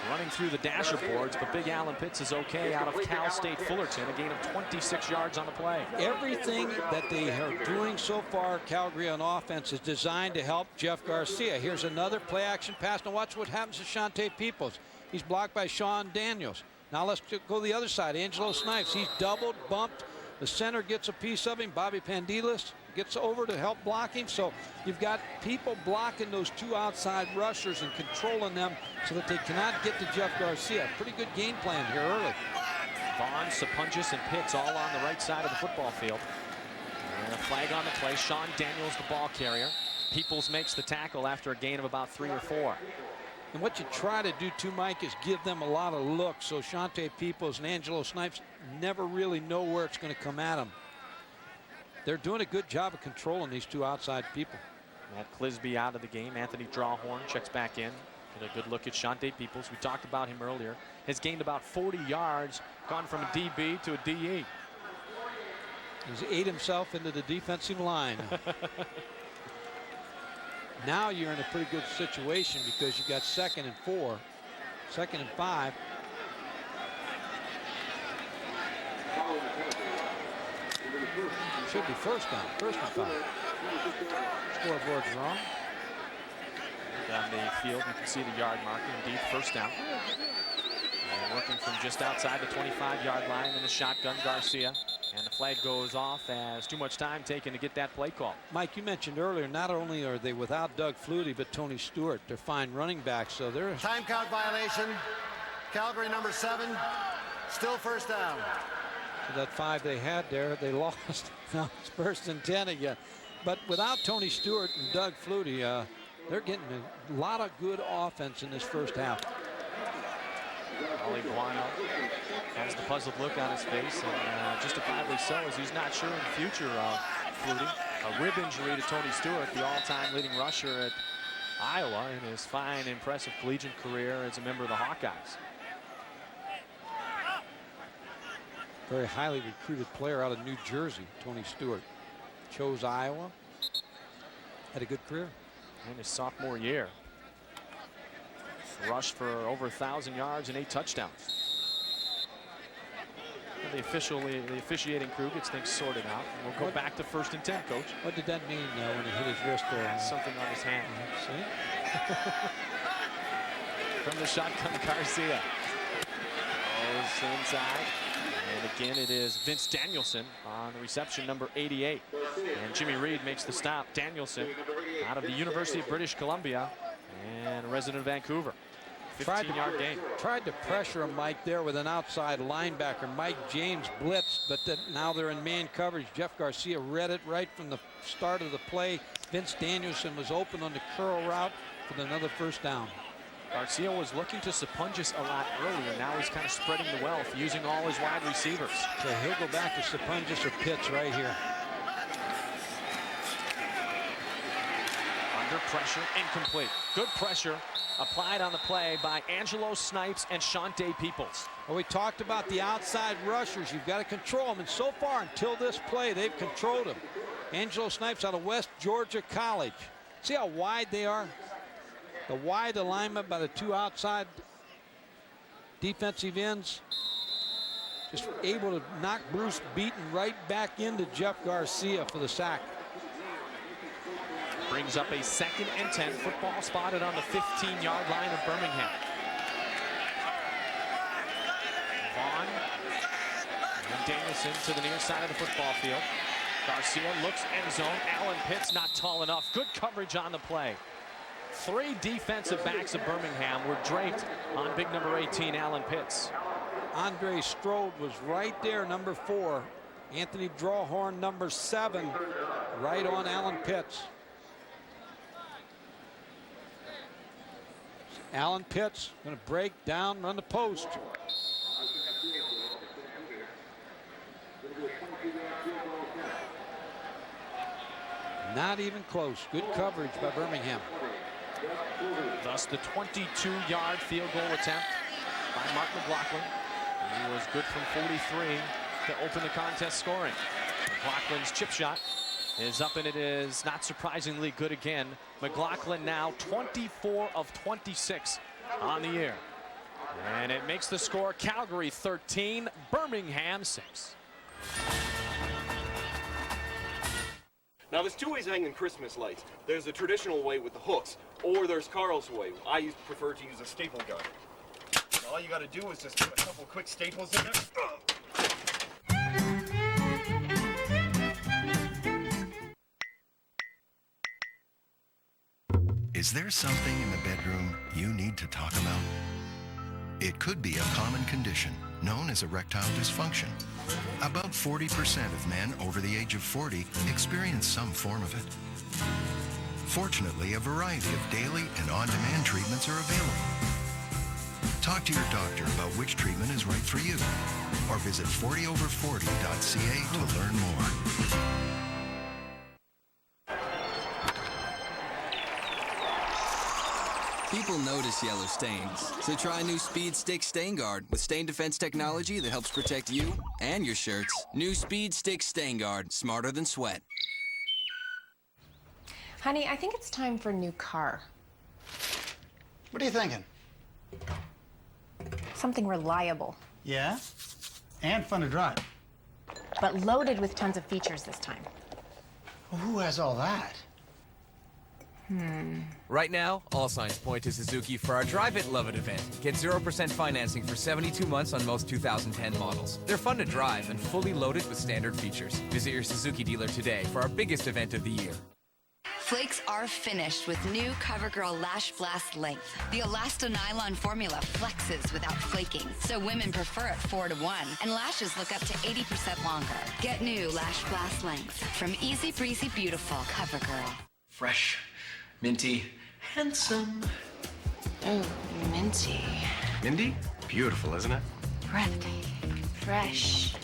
Running through the dasher boards, but big Alan Pitts is okay out of Cal State Fullerton, a gain of 26 yards on the play. Everything that they are doing so far, Calgary on offense, is designed to help Jeff Garcia. Here's another play-action pass. Now watch what happens to Shante Peoples. He's blocked by Sean Daniels. Now let's go the other side. Angelo Snipes, he's doubled, bumped. The center gets a piece of him. Bobby Pandilas gets over to help block him. So you've got people blocking those two outside rushers and controlling them so that they cannot get to Jeff Garcia. Pretty good game plan here early. Vaughn, Sapunjis, and Pitts all on the right side of the football field. And a flag on the play. Sean Daniels, the ball carrier. Peoples makes the tackle after a gain of about 3 or 4. And what you try to do too, Mike, is give them a lot of looks. So Shante Peoples and Angelo Snipes never really know where it's going to come at them. They're doing a good job of controlling these two outside people. Matt Clisby out of the game. Anthony Drawhorn checks back in. Get a good look at Shante Peoples. We talked about him earlier. Has gained about 40 yards, gone from a DB to a DE. He's ate himself into the defensive line. Now you're in a pretty good situation because you got 2nd and 4, 2nd and 5. Should be first down, 1st and 5. Scoreboard's wrong. Down the field, you can see the yard marker. Indeed, first down. And working from just outside the 25-yard line in the shotgun, Garcia. And the flag goes off as too much time taken to get that play call. Mike, you mentioned earlier, not only are they without Doug Flutie, but Tony Stewart. They're fine running backs, so they're... Time count violation. Calgary number 7. Still first down. So that 5 they had there, they lost. Now it's 1st and 10 again. But without Tony Stewart and Doug Flutie, they're getting a lot of good offense in this first half. Ollie Guano has the puzzled look on his face, and justifiably so, as he's not sure in the future of Flutie. A rib injury to Tony Stewart, the all-time leading rusher at Iowa in his fine, impressive collegiate career as a member of the Hawkeyes. Very highly recruited player out of New Jersey, Tony Stewart. Chose Iowa. Had a good career. In his sophomore year. Rushed for over 1,000 yards and 8 touchdowns. And the officiating crew gets things sorted out. We'll go back to 1st and 10, Coach. What did that mean when he hit his wrist there? Something on his hand. See? From the shotgun, Garcia. Goes inside. And again, it is Vince Danielson on the reception, number 88. And Jimmy Reed makes the stop. Danielson out of the University of British Columbia and a resident of Vancouver. 15-yard gain. Tried to pressure him, Mike, there with an outside linebacker. Mike James blitzed, but now they're in man coverage. Jeff Garcia read it right from the start of the play. Vince Danielson was open on the curl route for another first down. Garcia was looking to Sapunjis a lot earlier. Now he's kind of spreading the wealth, using all his wide receivers. So he'll go back to Sapunjis or Pitts right here. Under pressure, incomplete. Good pressure applied on the play by Angelo Snipes and Shante Peoples. Well, we talked about the outside rushers. You've got to control them. And so far, until this play, they've controlled them. Angelo Snipes out of West Georgia College. See how wide they are? The wide alignment by the two outside defensive ends. Just able to knock Bruce Beaton right back into Jeff Garcia for the sack. Brings up a 2nd and 10. Football spotted on the 15-yard line of Birmingham. Vaughn and Danielson to the near side of the football field. Garcia looks end zone. Alan Pitts not tall enough. Good coverage on the play. 3 defensive backs of Birmingham were draped on big number 18, Alan Pitts. Andre Strode was right there, number 4. Anthony Drawhorn, number 7, right on Alan Pitts. Alan Pitts going to break down, run the post. Not even close. Good coverage by Birmingham. Thus the 22-yard field goal attempt by Mark McLaughlin. He was good from 43 to open the contest scoring. McLaughlin's chip shot is up, and it is not surprisingly good again. McLaughlin now 24 of 26 on the year. And it makes the score Calgary 13, Birmingham 6. Now there's 2 ways of hanging Christmas lights. There's the traditional way with the hooks, or there's Carl's way. I prefer to use a staple gun. All you gotta do is just put a couple quick staples in there. Is there something in the bedroom you need to talk about? It could be a common condition known as erectile dysfunction. About 40% of men over the age of 40 experience some form of it. Fortunately, a variety of daily and on-demand treatments are available. Talk to your doctor about which treatment is right for you, or visit 40over40.ca to learn more. People notice yellow stains, so try new Speed Stick Stain Guard with stain defense technology that helps protect you and your shirts. New Speed Stick Stain Guard, smarter than sweat. Honey, I think it's time for a new car. What are you thinking? Something reliable, Yeah? And fun to drive. but loaded with tons of features this time. Well, who has all that? Right now, all signs point to Suzuki for our Drive It Love It event. Get 0% financing for 72 months on most 2010 models. They're fun to drive and fully loaded with standard features. Visit your Suzuki dealer today for our biggest event of the year. Flakes are finished with new CoverGirl Lash Blast Length. The Elasti-Nylon formula flexes without flaking, so women prefer it 4-to-1, and lashes look up to 80% longer. Get new Lash Blast Length from Easy Breezy Beautiful CoverGirl. Fresh, minty, handsome. Oh, minty. Mindy? Beautiful, isn't it? Breathtaking. Fresh.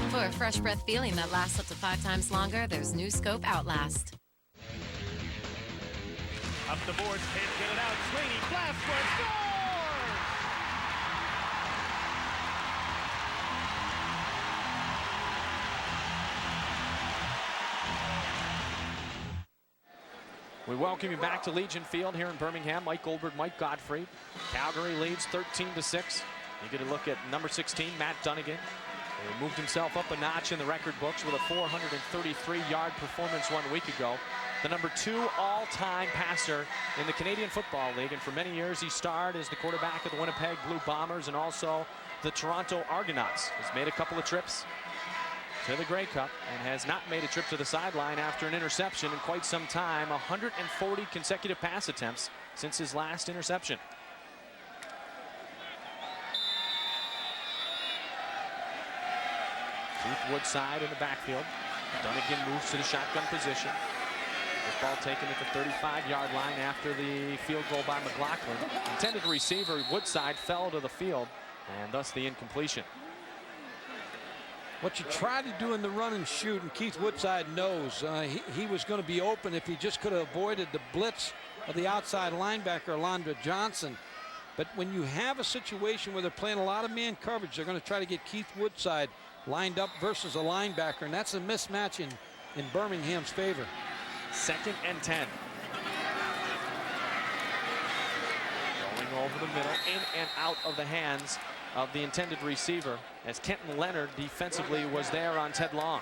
For a fresh breath feeling that lasts up to 5 times longer, there's new Scope Outlast. Up the boards, can't get it out. Sweeney, blast one, scores! We welcome you back to Legion Field here in Birmingham. Mike Goldberg, Mike Godfrey. Calgary leads 13-6. You get a look at number 16, Matt Dunigan. He moved himself up a notch in the record books with a 433-yard performance 1 week ago. The number 2 all-time passer in the Canadian Football League, and for many years he starred as the quarterback of the Winnipeg Blue Bombers and also the Toronto Argonauts. He's made a couple of trips to the Grey Cup and has not made a trip to the sideline after an interception in quite some time. 140 consecutive pass attempts since his last interception. Keith Woodside in the backfield. Dunigan moves to the shotgun position. The ball taken at the 35-yard line after the field goal by McLaughlin. Intended receiver Woodside fell to the field, and thus the incompletion. What you try to do in the run and shoot, and Keith Woodside knows he was going to be open if he just could have avoided the blitz of the outside linebacker, Alondra Johnson. But when you have a situation where they're playing a lot of man coverage, they're going to try to get Keith Woodside lined up versus a linebacker, and that's a mismatch in Birmingham's favor. 2nd and 10. Going over the middle, in and out of the hands of the intended receiver, as Kenton Leonard defensively was there on Ted Long.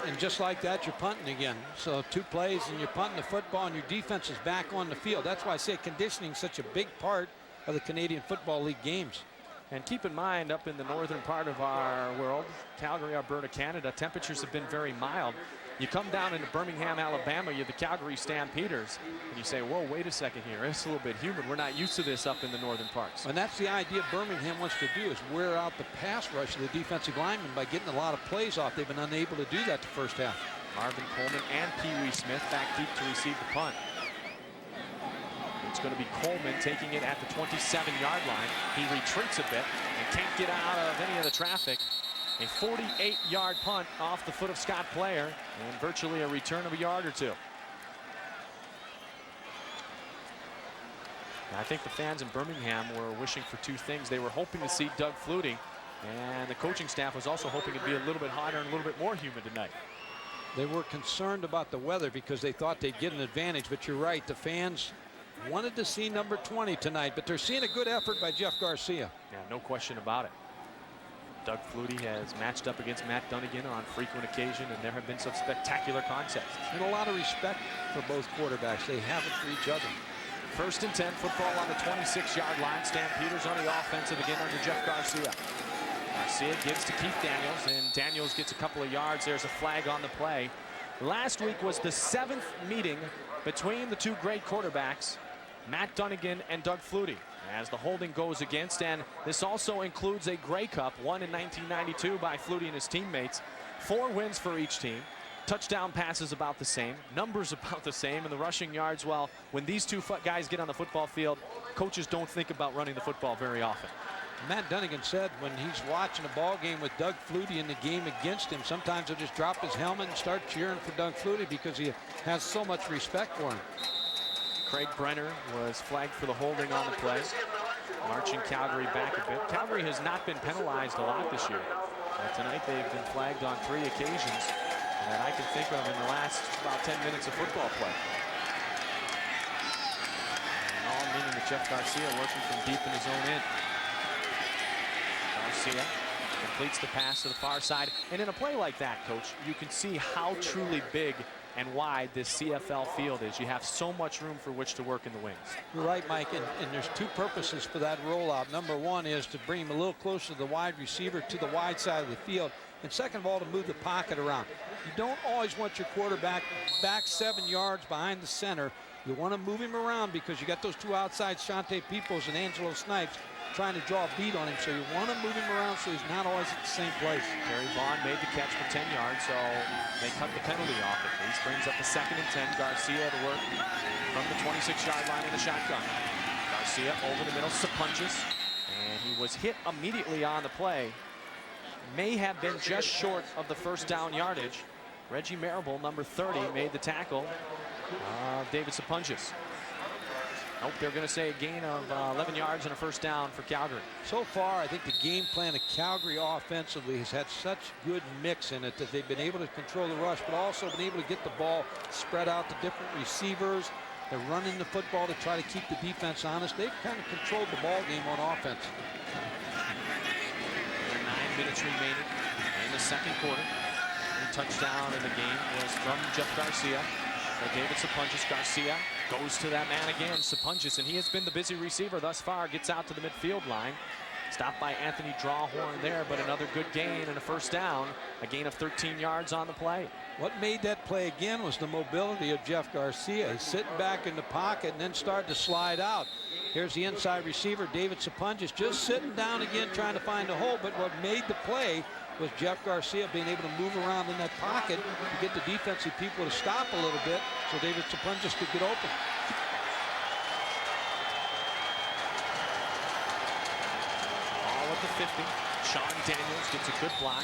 And just like that, you're punting again. So 2 plays and you're punting the football and your defense is back on the field. That's why I say conditioning is such a big part of the Canadian Football League games. And keep in mind, up in the northern part of our world, Calgary, Alberta, Canada, temperatures have been very mild. You come down into Birmingham, Alabama, you have the Calgary Stampeders, and you say, whoa, wait a second here. It's a little bit humid. We're not used to this up in the northern parts. And that's the idea Birmingham wants to do, is wear out the pass rush of the defensive linemen by getting a lot of plays off. They've been unable to do that the first half. Marvin Coleman and Pee Wee Smith back deep to receive the punt. It's going to be Coleman taking it at the 27-yard line. He retreats a bit and can't get out of any of the traffic. A 48-yard punt off the foot of Scott Player and virtually a return of a yard or 2. I think the fans in Birmingham were wishing for 2 things. They were hoping to see Doug Flutie, and the coaching staff was also hoping it'd be a little bit hotter and a little bit more humid tonight. They were concerned about the weather because they thought they'd get an advantage, but you're right, the fans wanted to see number 20 tonight, but they're seeing a good effort by Jeff Garcia. Yeah, no question about it. Doug Flutie has matched up against Matt Dunigan on frequent occasion, and there have been some spectacular contests. And a lot of respect for both quarterbacks. They have it for each other. First and 10, football on the 26-yard line. Stampeders on the offensive again under Jeff Garcia. Garcia gives to Keith Daniels, and Daniels gets a couple of yards. There's a flag on the play. Last week was the 7th meeting between the two great quarterbacks, Matt Dunigan and Doug Flutie, as the holding goes against. And this also includes a Grey Cup, won in 1992 by Flutie and his teammates. 4 wins for each team. Touchdown passes about the same, numbers about the same, and the rushing yards, well, when these two guys get on the football field, coaches don't think about running the football very often. Matt Dunigan said when he's watching a ball game with Doug Flutie in the game against him, sometimes he'll just drop his helmet and start cheering for Doug Flutie because he has so much respect for him. Craig Brenner was flagged for the holding on the play, marching Calgary back a bit. Calgary has not been penalized a lot this year. Tonight they've been flagged on 3 occasions that I can think of in the last about 10 minutes of football play. And all meaning that Jeff Garcia working from deep in his own end. Garcia completes the pass to the far side. And in a play like that, Coach, you can see how truly big and wide this CFL field is. You have so much room for which to work in the wings. You're right, Mike, and there's 2 purposes for that rollout. Number 1 is to bring him a little closer to the wide receiver to the wide side of the field. And second of all, to move the pocket around. You don't always want your quarterback back 7 yards behind the center. You want to move him around because you got those 2 outside, Shante Peoples and Angelo Snipes, trying to draw a beat on him. So you want to move him around so he's not always at the same place. Terry Vaughn made the catch for 10 yards, so they cut the penalty off at least. Brings up the 2nd and 10. Garcia to work from the 26-yard line in the shotgun. Garcia over the middle, Sapunjas, and he was hit immediately on the play. May have been just short of the first down yardage. Reggie Marable, number 30, made the tackle. David Sapunjas. Nope, they're going to say a gain of 11 yards and a first down for Calgary. So far, I think the game plan of Calgary offensively has had such good mix in it that they've been able to control the rush, but also been able to get the ball spread out to different receivers. They're running the football to try to keep the defense honest. They've kind of controlled the ball game on offense. 9 minutes remaining in the second quarter. The touchdown in the game was from Jeff Garcia. David Sapunjas. Garcia goes to that man again, Sapunjas, and he has been the busy receiver thus far. Gets out to the midfield line. Stopped by Anthony Drawhorn there, but another good gain and a first down. A gain of 13 yards on the play. What made that play again was the mobility of Jeff Garcia. He's sitting back in the pocket and then started to slide out. Here's the inside receiver, David Sapunjas, just sitting down again trying to find a hole. But what made the play was Jeff Garcia being able to move around in that pocket to get the defensive people to stop a little bit so David Sapunjas could get open. All at the 50. Sean Daniels gets a good block.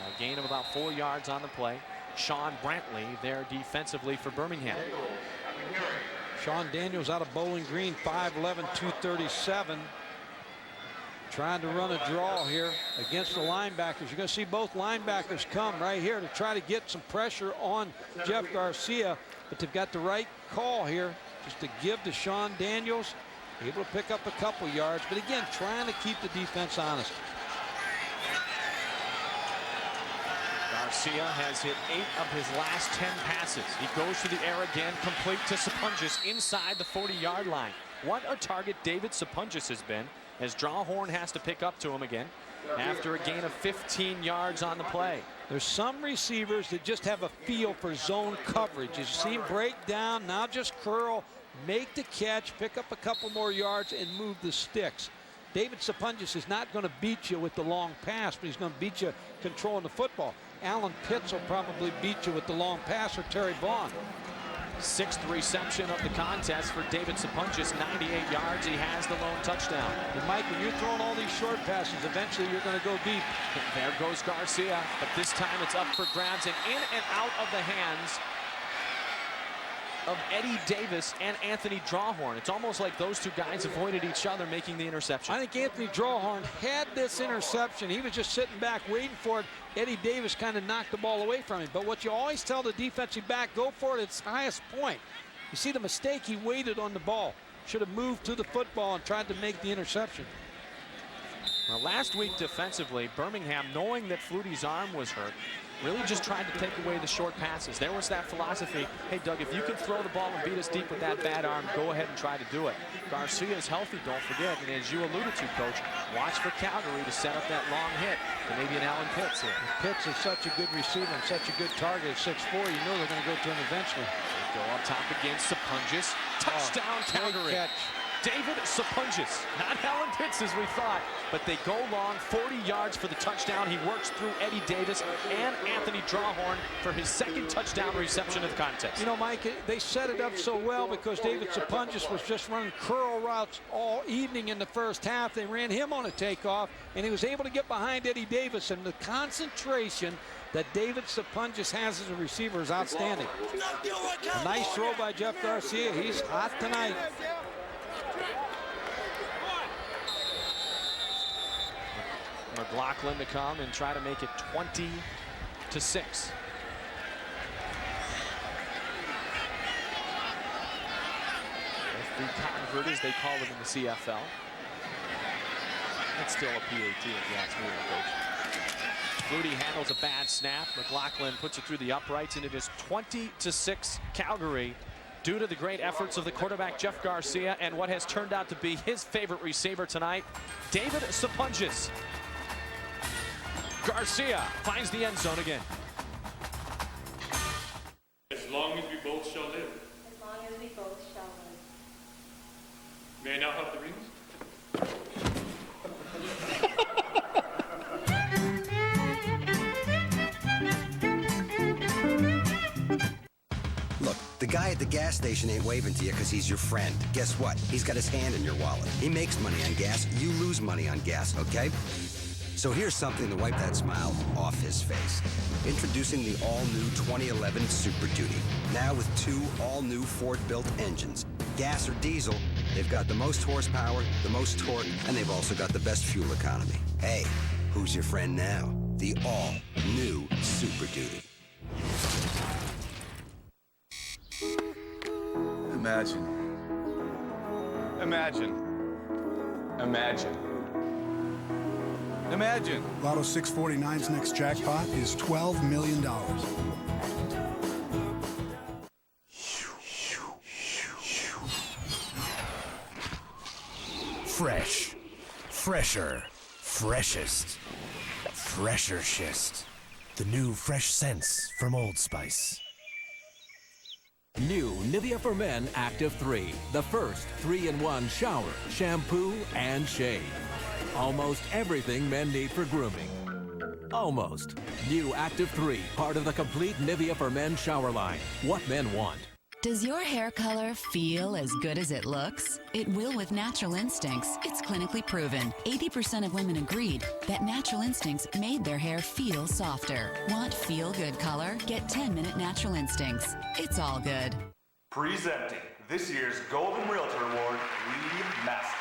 A gain of about 4 yards on the play. Sean Brantley there defensively for Birmingham. Sean Daniels out of Bowling Green, 5'11", 237. Trying to run a draw here against the linebackers. You're going to see both linebackers come right here to try to get some pressure on Jeff Garcia, but they've got the right call here just to give to Sean Daniels. Able to pick up a couple yards, but again, trying to keep the defense honest. Garcia has hit 8 of his last 10 passes. He goes to the air again, complete to Sapunjas inside the 40-yard line. What a target David Sapunjas has been, as Drawhorn has to pick up to him again after a gain of 15 yards on the play. There's some receivers that just have a feel for zone coverage. You see him break down, now just curl, make the catch, pick up a couple more yards, and move the sticks. David Sapunjas is not going to beat you with the long pass, but he's going to beat you controlling the football. Alan Pitts will probably beat you with the long pass, or Terry Vaughn. 6th reception of the contest for David Sapunjas, 98 yards. He has the lone touchdown. And Mike, when you're throwing all these short passes, eventually you're going to go deep. There goes Garcia, but this time it's up for grabs and in and out of the hands of Eddie Davis and Anthony Drawhorn. It's almost like those two guys avoided each other making the interception. I think Anthony Drawhorn had this interception. He was just sitting back waiting for it. Eddie Davis kind of knocked the ball away from him. But what you always tell the defensive back, go for it at its highest point. You see the mistake, he waited on the ball. Should have moved to the football and tried to make the interception. Well, last week defensively, Birmingham, knowing that Flutie's arm was hurt, really just tried to take away the short passes. There was that philosophy, hey, Doug, if you can throw the ball and beat us deep with that bad arm, go ahead and try to do it. Garcia is healthy, don't forget, and as you alluded to, Coach, watch for Calgary to set up that long hit, and maybe an Allen Pitts here. Pitts is such a good receiver and such a good target at 6'4", you know they're going to go to him eventually. They go up top against Sapungis. Touchdown, Calgary. Catch. David Sapungis, not Allen Pitts as we thought, but they go long, 40 yards for the touchdown. He works through Eddie Davis and Anthony Drawhorn for his second touchdown reception of the contest. You know, Mike, they set it up so well because David Sapungis was just running curl routes all evening in the first half. They ran him on a takeoff, and he was able to get behind Eddie Davis, and the concentration that David Sapungis has as a receiver is outstanding. A nice throw by Jeff Garcia. He's hot tonight. McLaughlin to come and try to make it 20-6. If the convert, as they call it in the CFL. It's still a PAT if you ask me, Coach. Flutie handles a bad snap. McLaughlin puts it through the uprights, and it is 20-6 Calgary, due to the great efforts of the quarterback Jeff Garcia and what has turned out to be his favorite receiver tonight, David Sapungis. Garcia finds the end zone again. As long as we both shall live. As long as we both shall live. May I now have the rings? Look, the guy at the gas station ain't waving to you because he's your friend. Guess what? He's got his hand in your wallet. He makes money on gas. You lose money on gas, okay? So here's something to wipe that smile off his face. Introducing the all-new 2011 Super Duty. Now with 2 all-new Ford-built engines. Gas or diesel, they've got the most horsepower, the most torque, and they've also got the best fuel economy. Hey, who's your friend now? The all-new Super Duty. Imagine. Imagine. Lotto 649's next jackpot is $12 million. Fresh. Fresher. Freshest. Fresher-shist. The new fresh scents from Old Spice. New Nivea for Men Active 3. The first 3-in-1 shower, shampoo, and shave. Almost everything men need for grooming. Almost. New Active 3, part of the complete Nivea for Men shower line. What men want. Does your hair color feel as good as it looks? It will with Natural Instincts. It's clinically proven. 80% of women agreed that Natural Instincts made their hair feel softer. Want feel-good color? Get 10-minute Natural Instincts. It's all good. Presenting this year's Golden Realtor Award, Lead Masters.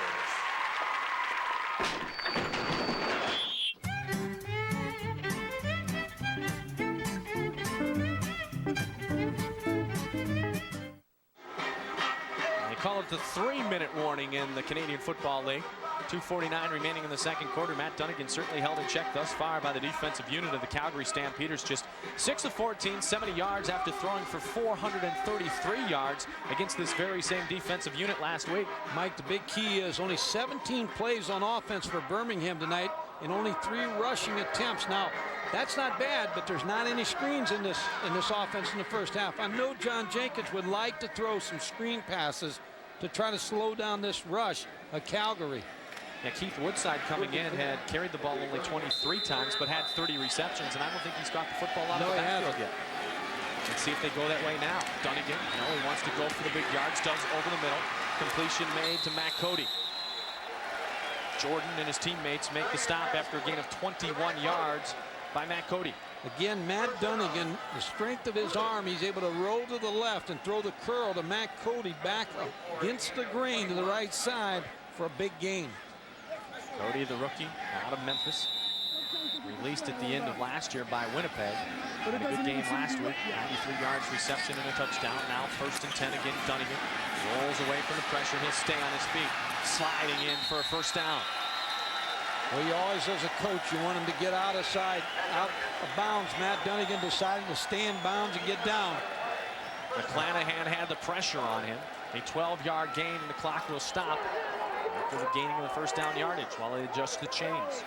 Call it the 3-minute warning in the Canadian Football League. 2:49 remaining in the second quarter. Matt Dunigan certainly held in check thus far by the defensive unit of the Calgary Stampeders. Just 6 of 14, 70 yards after throwing for 433 yards against this very same defensive unit last week. Mike, the big key is only 17 plays on offense for Birmingham tonight and only 3 rushing attempts. Now, that's not bad, but there's not any screens in this offense in the first half. I know John Jenkins would like to throw some screen passes to try to slow down this rush of Calgary. Yeah, Keith Woodside coming in had carried the ball only 23 times, but had 30 receptions, and I don't think he's got the football out of the backfield yet. Let's see if they go that way now. Dunigan, no, he wants to go for the big yards, does over the middle. Completion made to Matt Cody. Jordan and his teammates make the stop after a gain of 21 yards by Matt Cody. Again, Matt Dunigan, the strength of his arm, he's able to roll to the left and throw the curl to Matt Cody back against the grain to the right side for a big gain. Cody, the rookie, out of Memphis. Released at the end of last year by Winnipeg. Had a good game last week. 93 yards reception and a touchdown. Now 1st and 10 again. Dunigan rolls away from the pressure. He'll stay on his feet. Sliding in for a first down. Well, you always, as a coach, you want him to get out of bounds. Matt Dunigan decided to stay in bounds and get down. McClanahan had the pressure on him. A 12-yard gain, and the clock will stop after the gaining of the first down yardage while they adjust the chains.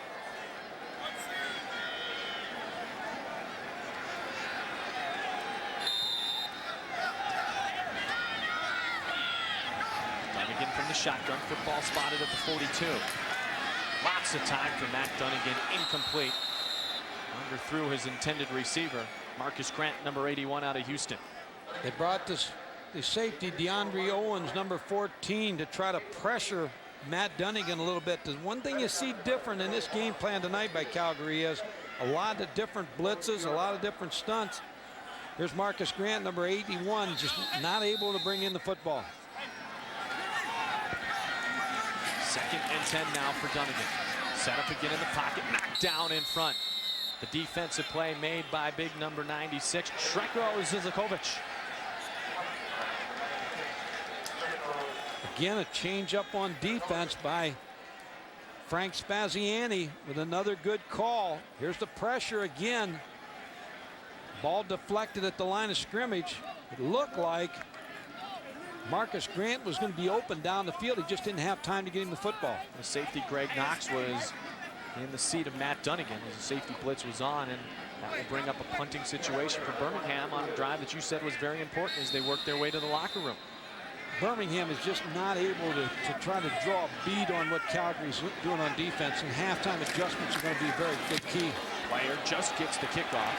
Dunigan from the shotgun. Football spotted at the 42. Lots of time for Matt Dunigan. Incomplete. Underthrew his intended receiver. Marcus Grant, number 81, out of Houston. They brought the safety, DeAndre Owens, number 14, to try to pressure Matt Dunigan a little bit. The one thing you see different in this game plan tonight by Calgary is a lot of different blitzes, a lot of different stunts. Here's Marcus Grant, number 81, just not able to bring in the football. 2nd and 10 now for Dunigan. Set up again in the pocket, knocked down in front. The defensive play made by big number 96, Shreko Zizakovic. Again, a change up on defense by Frank Spaziani with another good call. Here's the pressure again. Ball deflected at the line of scrimmage. It looked like Marcus Grant was going to be open down the field. He just didn't have time to get him the football. The safety, Greg Knox, was in the seat of Matt Dunigan as the safety blitz was on, and that will bring up a punting situation for Birmingham on a drive that you said was very important as they work their way to the locker room. Birmingham is just not able to try to draw a bead on what Calgary's doing on defense, and halftime adjustments are going to be a very big key. Player just gets the kickoff,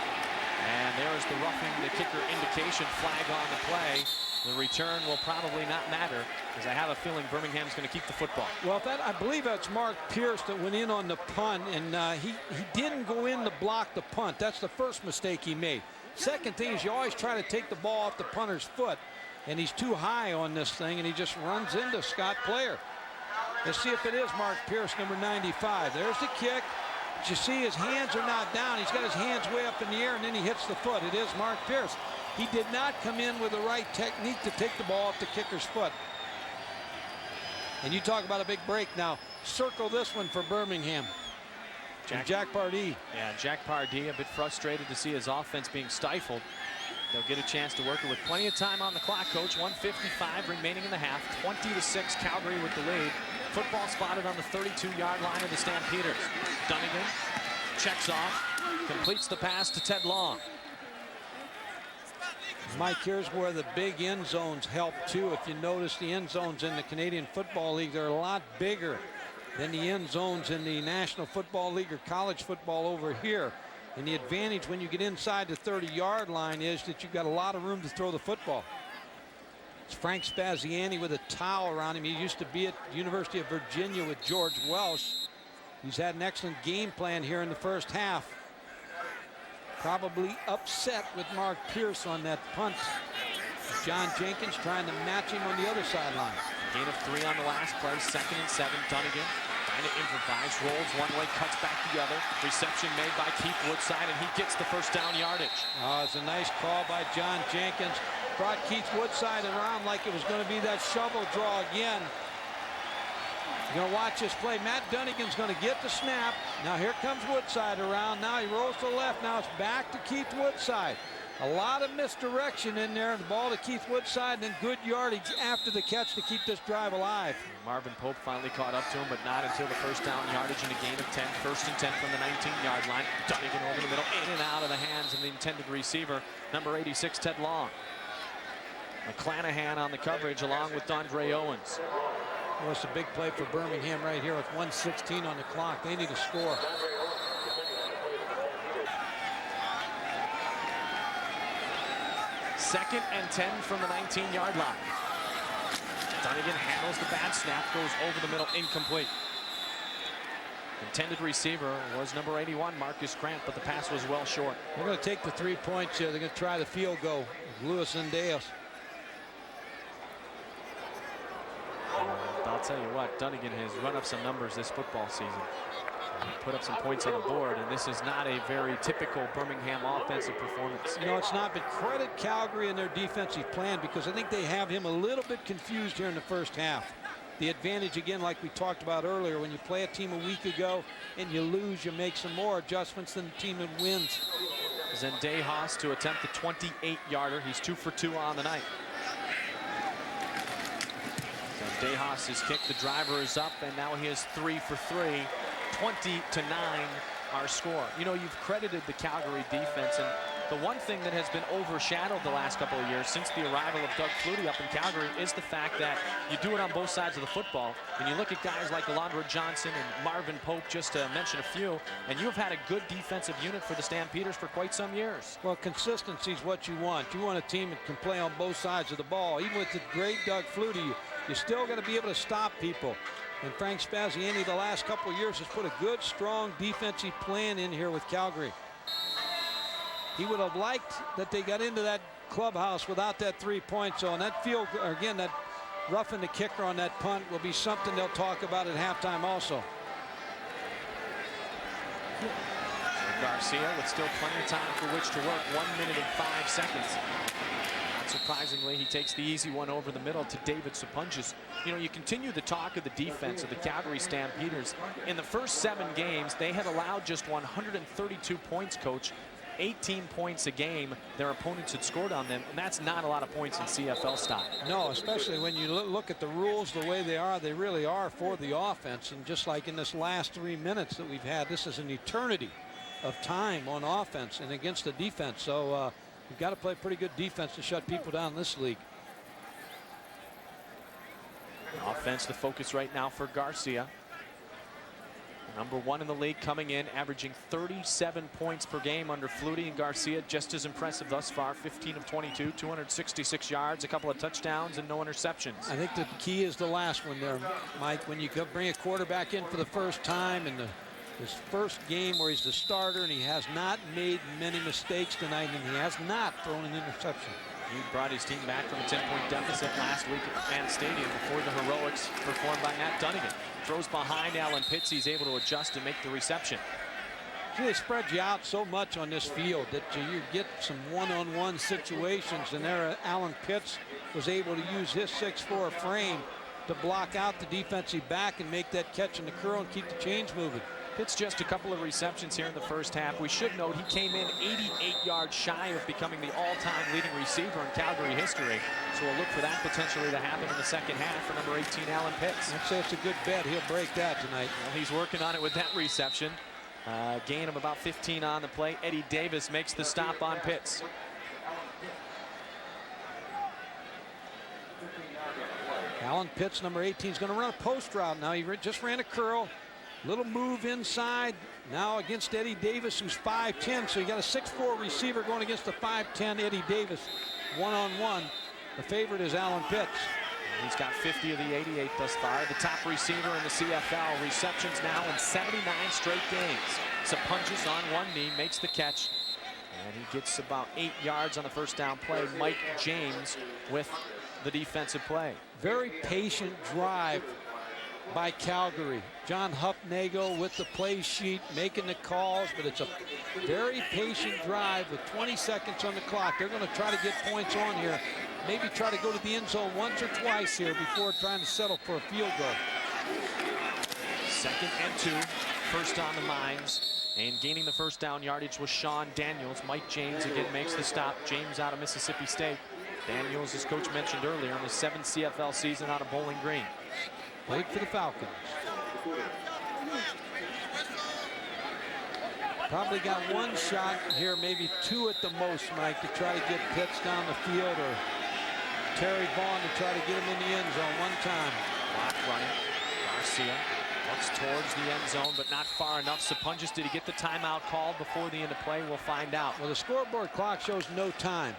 and there's the roughing the kicker indication, flag on the play. The return will probably not matter, because I have a feeling Birmingham's going to keep the football. Well, I believe that's Mark Pierce that went in on the punt, and he didn't go in to block the punt. That's the first mistake he made. Second thing is you always try to take the ball off the punter's foot, and he's too high on this thing, and he just runs into Scott Player. Let's see if it is Mark Pierce, number 95. There's the kick. But you see his hands are not down. He's got his hands way up in the air, and then he hits the foot. It is Mark Pierce. He did not come in with the right technique to take the ball off the kicker's foot. And you talk about a big break now. Circle this one for Birmingham. Jack Pardee. Yeah, Jack Pardee a bit frustrated to see his offense being stifled. They'll get a chance to work it with plenty of time on the clock, Coach. 1:55 remaining in the half. 20-6 Calgary with the lead. Football spotted on the 32-yard line of the Stampeders. Dunigan checks off, completes the pass to Ted Long. Mike, here's where the big end zones help too. If you notice, the end zones in the Canadian Football League, they're a lot bigger than the end zones in the National Football League or college football over here. And the advantage when you get inside the 30-yard line is that you've got a lot of room to throw the football. It's Frank Spaziani with a towel around him. He used to be at the University of Virginia with George Welsh. He's had an excellent game plan here in the first half. Probably upset with Mark Pierce on that punt. John Jenkins trying to match him on the other sideline. Gain of 3 on the last play. 2nd and 7. Dunigan trying to improvise. Rolls one way, cuts back the other. Reception made by Keith Woodside, and he gets the first down yardage. Oh, it's a nice call by John Jenkins. Brought Keith Woodside around like it was going to be that shovel draw again. You're going to watch this play. Matt Dunigan's going to get the snap. Now here comes Woodside around. Now he rolls to the left. Now it's back to Keith Woodside. A lot of misdirection in there. The ball to Keith Woodside, and then good yardage after the catch to keep this drive alive. Marvin Pope finally caught up to him, but not until the first down yardage and a gain of 10. 1st and 10 from the 19-yard line. Dunigan over the middle, in and out of the hands of the intended receiver, number 86, Ted Long. McClanahan on the coverage along with Andre Owens. Well, it's a big play for Birmingham right here with 1:16 on the clock. They need a score. Second and 10 from the 19-yard line. Dunigan handles the bad snap, goes over the middle, incomplete. Intended receiver was number 81, Marcus Grant, but the pass was well short. They're going to take the 3 points here. They're going to try the field goal. Lewis and Deus. I'll tell you what, Dunigan has run up some numbers this football season. Put up some points on the board, and this is not a very typical Birmingham offensive performance. No, it's not, but credit Calgary and their defensive plan, because I think they have him a little bit confused here in the first half. the advantage again, like we talked about earlier, when you play a team a week ago and you lose, you make some more adjustments than the team that wins. Zendejas to attempt the 28-yarder. He's 2 for 2 on the night. Zendejas is kicked. The driver is up, and now he is 3 for 3. 20-9 our score. You know, you've credited the Calgary defense, and the one thing that has been overshadowed the last couple of years since the arrival of Doug Flutie up in Calgary is the fact that you do it on both sides of the football. And you look at guys like Alondra Johnson and Marvin Pope, just to mention a few, and you've had a good defensive unit for the Stampeders for quite some years. Well, consistency is what you want. You want a team that can play on both sides of the ball. Even with the great Doug Flutie, you're still going to be able to stop people. And Frank Spaziani the last couple of years has put a good, strong defensive plan in here with Calgary. He would have liked that they got into that clubhouse without that 3-point zone. That field, again, that roughing the kicker on that punt will be something they'll talk about at halftime also. Garcia with still plenty of time for which to work. 1 minute and 5 seconds. Not surprisingly, he takes the easy one over the middle to David Sapunjas. You know, you continue the talk of the defense of the Calgary Stampeders. In the first 7 games, they had allowed just 132 points, Coach. 18 points a game their opponents had scored on them, and that's not a lot of points in CFL style. No, especially when you look at the rules the way they really are for the offense. And just like in this last 3 minutes that we've had, this is an eternity of time on offense and against the defense. So you've got to play pretty good defense to shut people down in this league. Offense the focus right now for Garcia. Number 1 in the league, coming in, averaging 37 points per game under Flutie, and Garcia just as impressive thus far. 15 of 22, 266 yards, a couple of touchdowns, and no interceptions. I think the key is the last one there, Mike. When you bring a quarterback in for the first time in his first game where he's the starter, and he has not made many mistakes tonight, and he has not thrown an interception. He brought his team back from a 10-point deficit last week at the Fan Stadium before the heroics performed by Matt Dunigan. Throws behind Alan Pitts. He's able to adjust and make the reception. They spread you out so much on this field that you get some one-on-one situations, and there Alan Pitts was able to use his 6'4" frame to block out the defensive back and make that catch in the curl and keep the chains moving. Pitts just a couple of receptions here in the first half. We should note he came in 88 yards shy of becoming the all-time leading receiver in Calgary history. So we'll look for that potentially to happen in the second half for number 18, Alan Pitts. I'd say it's a good bet. He'll break that tonight. Well, he's working on it with that reception. Gain of about 15 on the play. Eddie Davis makes the stop on Pitts. Alan Pitts, number 18, is going to run a post route now. He just ran a curl. Little move inside now against Eddie Davis, who's 5'10", so you got a 6'4" receiver going against the 5'10" Eddie Davis. One-on-one. The favorite is Alan Pitts. He's got 50 of the 88 thus far. The top receiver in the CFL. Receptions now in 79 straight games. Sapunjas on one knee, makes the catch, and he gets about 8 yards on the first down play. Mike James with the defensive play. Very patient drive by Calgary. John Huffnagel with the play sheet, making the calls, but it's a very patient drive with 20 seconds on the clock. They're going to try to get points on here. Maybe try to go to the end zone once or twice here before trying to settle for a field goal. 2nd and 2, first on the Mines, and gaining the first down yardage was Sean Daniels. Mike James again makes the stop. James out of Mississippi State. Daniels, as Coach mentioned earlier, on his 7th CFL season out of Bowling Green. Played for the Falcons. Probably got one shot here, maybe 2 at the most, Mike, to try to get Pitts down the field, or Terry Vaughn to try to get him in the end zone one time. Clock running. Garcia looks towards the end zone, but not far enough. Sapunjas, did he get the timeout called before the end of play? We'll find out. Well, the scoreboard clock shows no time.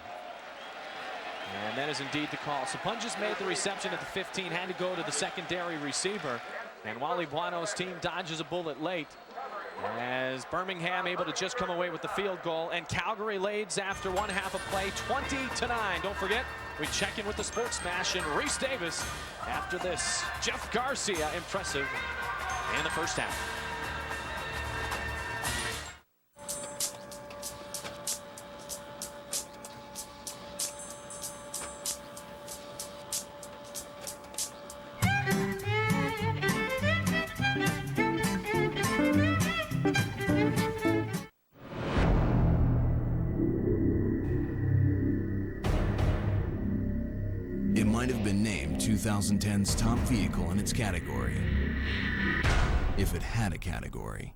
And that is indeed the call. Sapunjas made the reception at the 15, had to go to the secondary receiver. And Wally Buono's team dodges a bullet late, as Birmingham able to just come away with the field goal, and Calgary leads after one half of play 20-9. Don't forget, we check in with the Sports Smash and Reese Davis after this. Jeff Garcia impressive in the first half. have been named 2010's top vehicle in its category. If it had a category.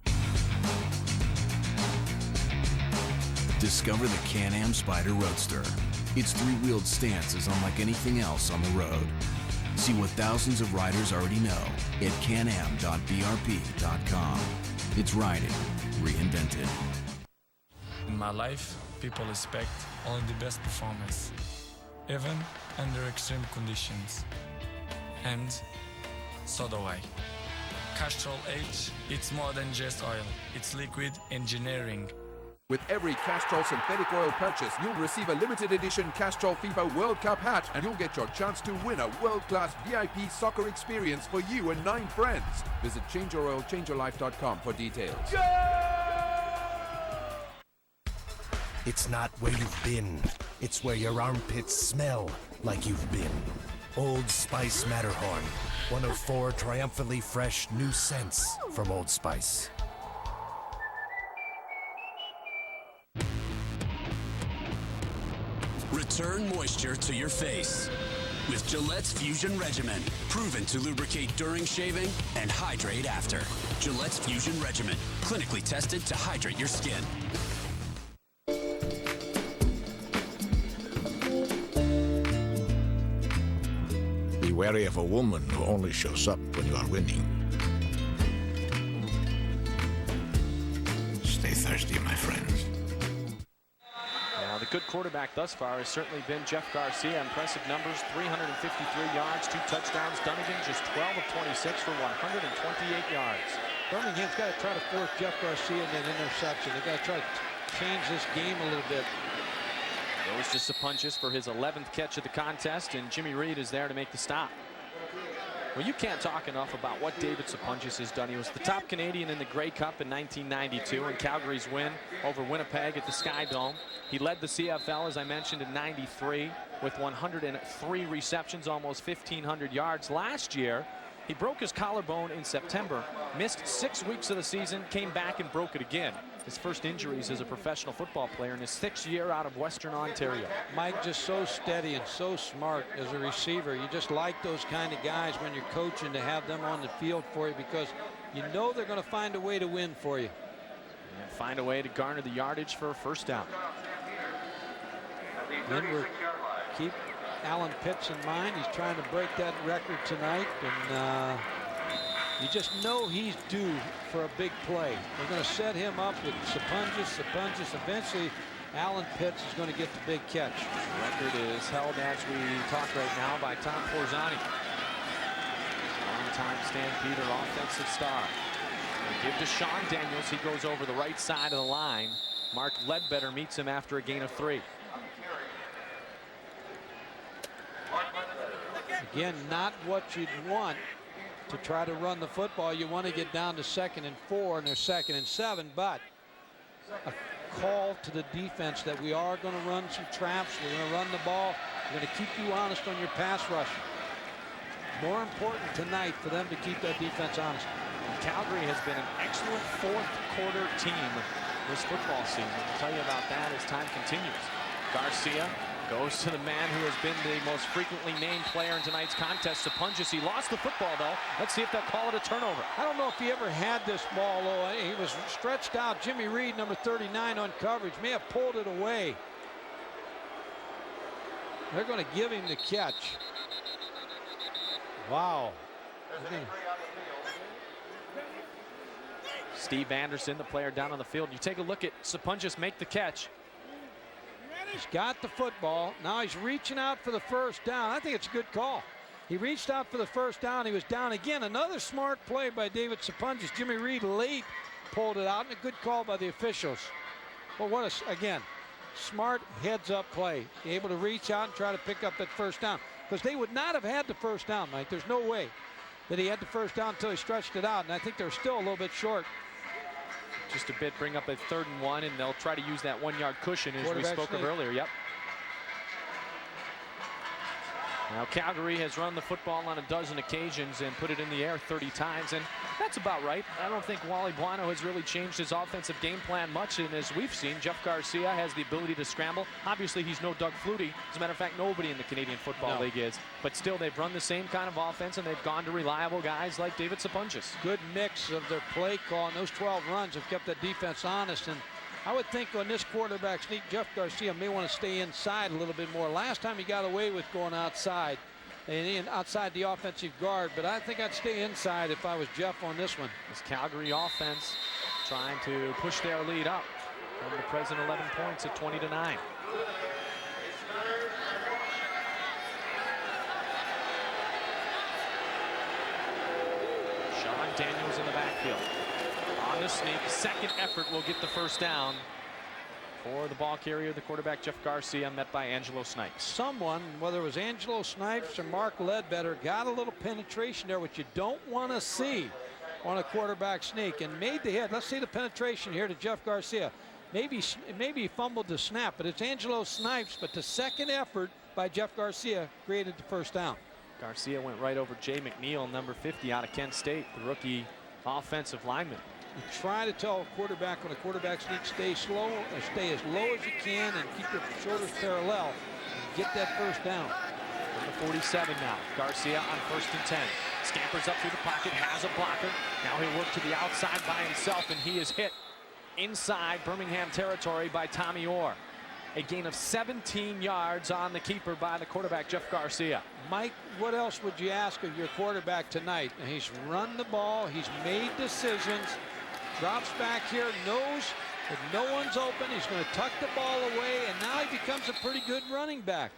Discover the Can-Am Spyder Roadster. Its three-wheeled stance is unlike anything else on the road. See what thousands of riders already know at canam.brp.com. It's riding reinvented. In my life, people expect only the best performance, even under extreme conditions. And so do I. Castrol H, it's more than just oil. It's liquid engineering. With every Castrol synthetic oil purchase, you'll receive a limited edition Castrol FIFA World Cup hat, and you'll get your chance to win a world-class VIP soccer experience for you and 9 friends. Visit ChangeYourOilChangeYourLife.com for details. It's not where you've been. It's where your armpits smell like you've been. Old Spice Matterhorn. One of 4 triumphantly fresh new scents from Old Spice. Return moisture to your face with Gillette's Fusion Regimen. Proven to lubricate during shaving and hydrate after. Gillette's Fusion Regimen. Clinically tested to hydrate your skin. Be wary of a woman who only shows up when you are winning. Stay thirsty, my friends. Now, the good quarterback thus far has certainly been Jeff Garcia. Impressive numbers, 353 yards, 2 touchdowns. Dunigan just 12 of 26 for 128 yards. Birmingham's got to try to force Jeff Garcia in that interception. They've got to try to change this game a little bit. Goes to Sapunchis for his 11th catch of the contest, and Jimmy Reed is there to make the stop. Well, you can't talk enough about what David Sapunchis has done. He was the top Canadian in the Grey Cup in 1992 and Calgary's win over Winnipeg at the Sky Dome. He led the CFL, as I mentioned, in 93 with 103 receptions, almost 1,500 yards. Last year, he broke his collarbone in September, missed 6 weeks of the season, came back and broke it again. His first injuries as a professional football player in his 6th year out of Western Ontario. Mike, just so steady and so smart as a receiver. You just like those kind of guys when you're coaching, to have them on the field for you, because you know they're going to find a way to win for you. And find a way to garner the yardage for a first down. Remember, keep Alan Pitts in mind. He's trying to break that record tonight, and you just know he's due for a big play. They're going to set him up with Sapunchis. Eventually, Alan Pitts is going to get the big catch. The record is held as we talk right now by Tom Forzani. Long-time Stampeder offensive star. They give to Sean Daniels. He goes over the right side of the line. Mark Ledbetter meets him after a gain of 3. Again, not what you'd want to try to run the football. You want to get down to 2nd and 4, and they're 2nd and 7, but a call to the defense that we are going to run some traps. We're going to run the ball. We're going to keep you honest on your pass rush. More important tonight for them to keep that defense honest. And Calgary has been an excellent 4th quarter team this football season. I'll tell you about that as time continues. Garcia goes to the man who has been the most frequently named player in tonight's contest, Sapunchis. He lost the football, though. Let's see if they'll call it a turnover. I don't know if he ever had this ball, though. He was stretched out. Jimmy Reed, number 39 on coverage, may have pulled it away. They're going to give him the catch. Wow. Steve Anderson, the player down on the field. You take a look at Sapunchis make the catch. He's got the football. Now he's reaching out for the first down. I think it's a good call. He reached out for the first down. He was down again. Another smart play by David Sapunchis. Jimmy Reed late pulled it out, and a good call by the officials. Well, what a, again, smart heads-up play. Able to reach out and try to pick up that first down. Because they would not have had the first down, Mike. There's no way that he had the first down until he stretched it out. And I think they're still a little bit short. Just a bit, bring up a 3rd and 1, and they'll try to use that 1-yard cushion as we spoke of earlier. Yep. Now Calgary has run the football on a dozen occasions and put it in the air 30 times, and that's about right. I don't think Wally Buono has really changed his offensive game plan much, and as we've seen, Jeff Garcia has the ability to scramble. Obviously, he's no Doug Flutie. As a matter of fact, nobody in the Canadian Football League is, but still they've run the same kind of offense, and they've gone to reliable guys like David Sapunjis. Good mix of their play call, and those 12 runs have kept the defense honest. And I would think on this quarterback sneak, Jeff Garcia may want to stay inside a little bit more. Last time he got away with going outside and outside the offensive guard, but I think I'd stay inside if I was Jeff on this one. This Calgary offense trying to push their lead up from the present 11 points at 20-9. Sean Daniels in the backfield. On the sneak, second effort will get the first down for the ball carrier, the quarterback Jeff Garcia, met by Angelo Snipes. Someone, whether it was Angelo Snipes or Mark Ledbetter, got a little penetration there, which you don't want to see on a quarterback sneak, and made the hit. Let's see the penetration here to Jeff Garcia. Maybe he fumbled the snap, but it's Angelo Snipes, but the second effort by Jeff Garcia created the first down. Garcia went right over Jay McNeil, number 50 out of Kent State, the rookie offensive lineman. You try to tell a quarterback on a quarterback sneak, stay slow or stay as low as you can and keep your shoulders parallel and get that first down. Number 47 now. Garcia on 1st and 10. Scampers up through the pocket, has a blocker. Now he'll work to the outside by himself, and he is hit inside Birmingham territory by Tommy Orr. A gain of 17 yards on the keeper by the quarterback, Jeff Garcia. Mike, what else would you ask of your quarterback tonight? He's run the ball, he's made decisions, drops back here, knows that no one's open, he's going to tuck the ball away, and now he becomes a pretty good running back.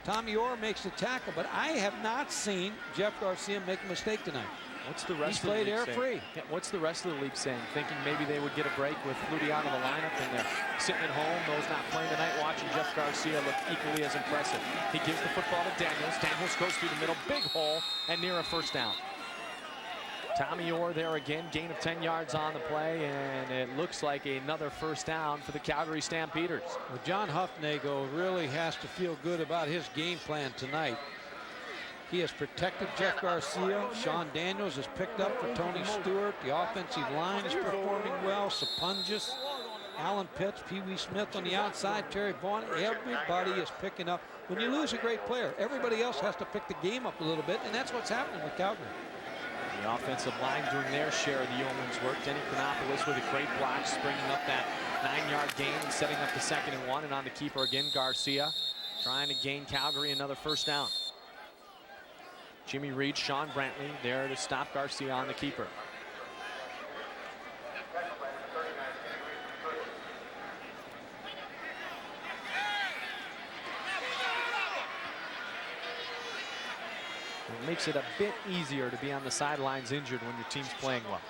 Tommy Orr makes the tackle, but I have not seen Jeff Garcia make a mistake tonight. What's the rest He's of the played league air saying? free. Yeah, what's the rest of the league saying? Thinking maybe they would get a break with Flutie out of the lineup, and they're sitting at home, those not playing tonight, watching Jeff Garcia look equally as impressive. He gives the football to Daniels. Daniels goes through the middle, big hole, and near a first down. Tommy Orr there again, gain of 10 yards on the play, and it looks like another first down for the Calgary Stampeders. Well, John Huffnagel really has to feel good about his game plan tonight. He has protected Jeff Garcia. Sean Daniels has picked up for Tony Stewart. The offensive line is performing well. Sapunjis, Alan Pitts, Pee Wee Smith on the outside, Terry Vaughn. Everybody is picking up. When you lose a great player, everybody else has to pick the game up a little bit, and that's what's happening with Calgary. The offensive line doing their share of the yeoman's work. Denny Chronopoulos with a great block, springing up that 9-yard gain and setting up the 2nd and 1. And on the keeper again, Garcia trying to gain Calgary another first down. Jimmy Reed, Sean Brantley there to stop Garcia on the keeper. It makes it a bit easier to be on the sidelines injured when your team's playing well.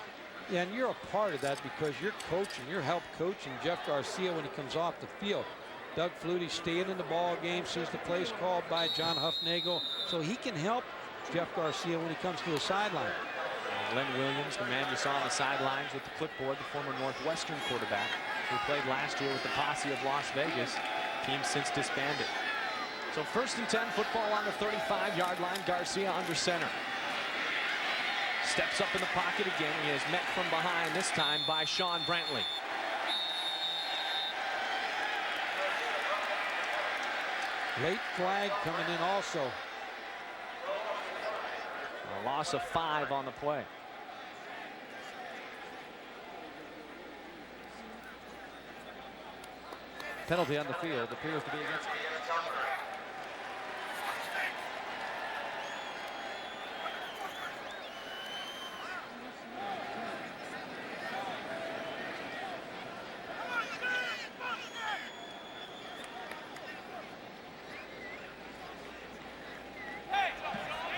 Yeah, and you're a part of that because you're coaching, you're help coaching Jeff Garcia when he comes off the field. Doug Flutie staying in the ball game, sees the plays called by John Huffnagel, so he can help Jeff Garcia when he comes to the sideline. Glenn Williams, the man you saw on the sidelines with the clipboard, the former Northwestern quarterback who played last year with the Posse of Las Vegas. Team since disbanded. So 1st and 10, football on the 35-yard line. Garcia under center. Steps up in the pocket again. He is met from behind, this time by Sean Brantley. Late flag coming in also. A loss of 5 on the play. Penalty on the field appears to be against.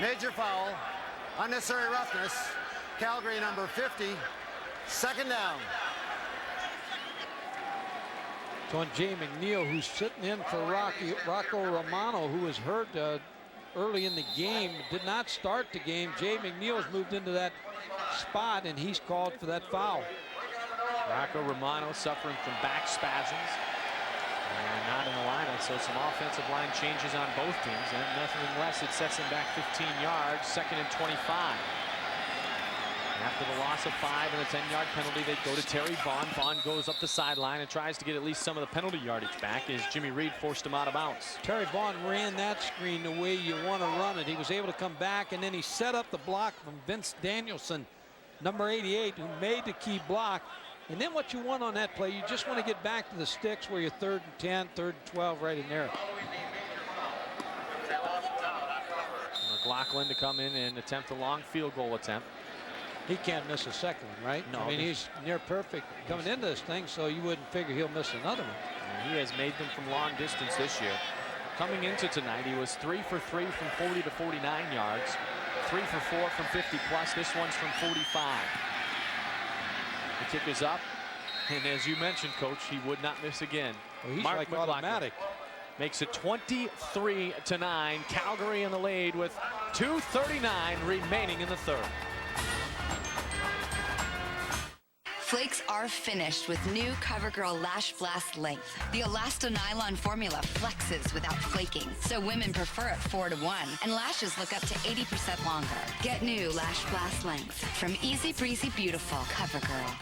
Major foul, unnecessary roughness, Calgary number 50, 2nd down. It's on Jay McNeil, who's sitting in for Rocco Romano, who was hurt early in the game, did not start the game. Jay McNeil's moved into that spot, and he's called for that foul. Rocco Romano suffering from back spasms. And not in the lineup, so some offensive line changes on both teams, and nothing less. It sets them back 15 yards, 2nd and 25. After the loss of 5 and a 10-yard penalty, they go to Terry Vaughn. Vaughn goes up the sideline and tries to get at least some of the penalty yardage back as Jimmy Reed forced him out of bounds. Terry Vaughn ran that screen the way you want to run it. He was able to come back, and then he set up the block from Vince Danielson, number 88, who made the key block. And then what you want on that play, you just want to get back to the sticks where you're 3rd and 10, 3rd and 12 right in there. McLaughlin to come in and attempt a long field goal attempt. He can't miss a second one, right? No. I mean, he's near perfect coming into this thing, so you wouldn't figure he'll miss another one. And he has made them from long distance this year. Coming into tonight, he was 3 for 3 from 40 to 49 yards, 3 for 4 from 50 plus. This one's from 45. The kick is up, and as you mentioned, Coach, he would not miss again. Well, he's Mark like McLaughlin automatic. makes it 23-9. Calgary in the lead with 2:39 remaining in the 3rd. Flakes are finished with new CoverGirl Lash Blast Length. The Elasta Nylon formula flexes without flaking, so women prefer it 4 to 1, and lashes look up to 80% longer. Get new Lash Blast Length from Easy Breezy Beautiful CoverGirl.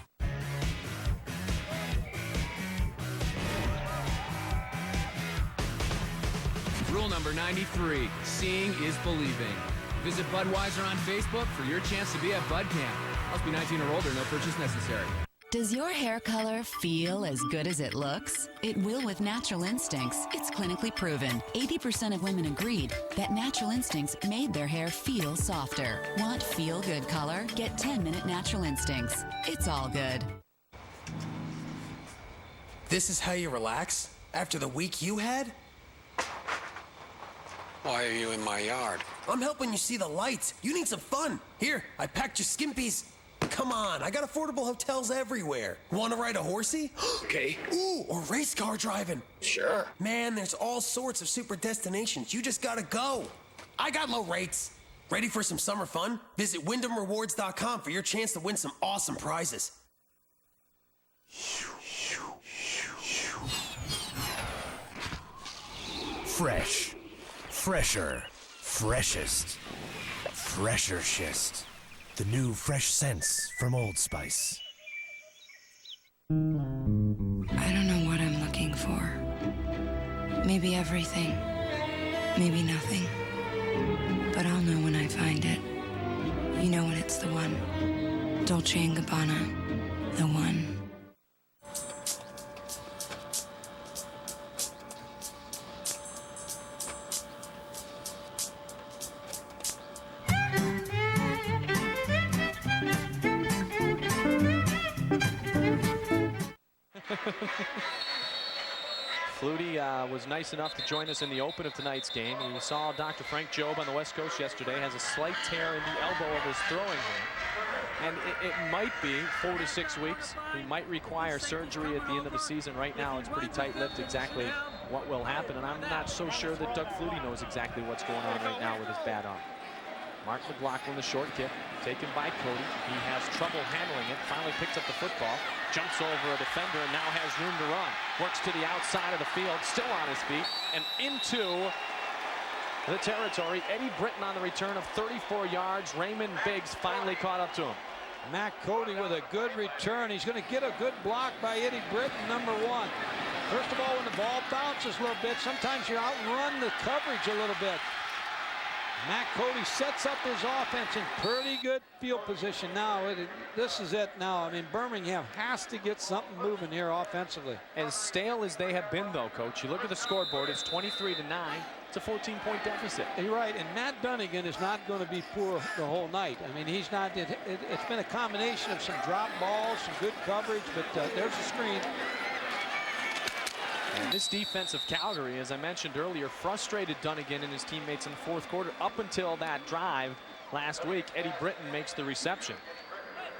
Rule number 93, seeing is believing. Visit Budweiser on Facebook for your chance to be at Bud Camp. Must be 19 or older, no purchase necessary. Does your hair color feel as good as it looks? It will with Natural Instincts. It's clinically proven. 80% of women agreed that Natural Instincts made their hair feel softer. Want feel-good color? Get 10-minute Natural Instincts. It's all good. This is how you relax after the week you had? Why are you in my yard? I'm helping you see the lights. You need some fun. Here, I packed your skimpies. Come on, I got affordable hotels everywhere. Want to ride a horsey? Okay. Ooh, or race car driving. Sure. Man, there's all sorts of super destinations. You just gotta go. I got low rates. Ready for some summer fun? Visit WyndhamRewards.com for your chance to win some awesome prizes. Fresh. Fresher. Freshest. Fresher-shist. The new fresh scents from Old Spice. I don't know what I'm looking for. Maybe everything. Maybe nothing. But I'll know when I find it. You know when it's the one. Dolce & Gabbana. The one. Flutie was nice enough to join us in the open of tonight's game. We saw Dr. Frank Jobe on the West Coast yesterday, has a slight tear in the elbow of his throwing hand. And it might be 4 to 6 weeks. He might require surgery at the end of the season. Right now, it's pretty tight-lipped exactly what will happen. And I'm not so sure that Doug Flutie knows exactly what's going on right now with his bad arm. Mark McLaughlin, the short kick, taken by Cody. He has trouble handling it, finally picks up the football, jumps over a defender, and now has room to run. Works to the outside of the field, still on his feet, and into the territory. Eddie Britton on the return of 34 yards. Raymond Biggs finally caught up to him. Matt Cody with a good return. He's going to get a good block by Eddie Britton, number 1. First of all, when the ball bounces a little bit, sometimes you outrun the coverage a little bit. Matt Cody sets up his offense in pretty good field position now. This is it now. I mean, Birmingham has to get something moving here offensively. As stale as they have been, though, Coach, you look at the scoreboard, it's 23-9. It's a 14-point deficit. You're right, and Matt Dunigan is not going to be poor the whole night. I mean, he's not. It's been a combination of some drop balls, some good coverage, but there's a screen. And this defense of Calgary, as I mentioned earlier, frustrated Dunigan and his teammates in the fourth quarter up until that drive last week. Eddie Britton makes the reception.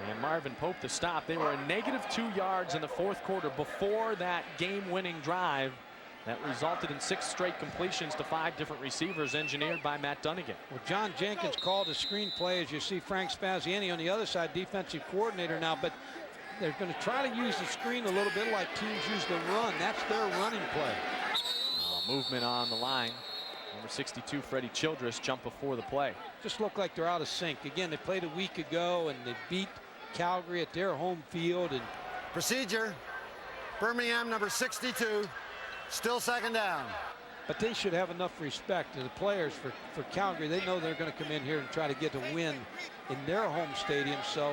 And Marvin Pope to stop. They were a -2 yards in the fourth quarter before that game-winning drive that resulted in 6 straight completions to 5 different receivers engineered by Matt Dunigan. Well, John Jenkins called a screen play, as you see Frank Spaziani on the other side, defensive coordinator now, but They're going to try to use the screen a little bit like teams use the run. That's their running play. Movement on the line. Number 62, Freddie Childress, jumped before the play. Just look like they're out of sync. Again, they played a week ago, and they beat Calgary at their home field. And procedure, Brimingham, number 62, still second down. But they should have enough respect to the players for Calgary. They know they're going to come in here and try to get a win in their home stadium. So,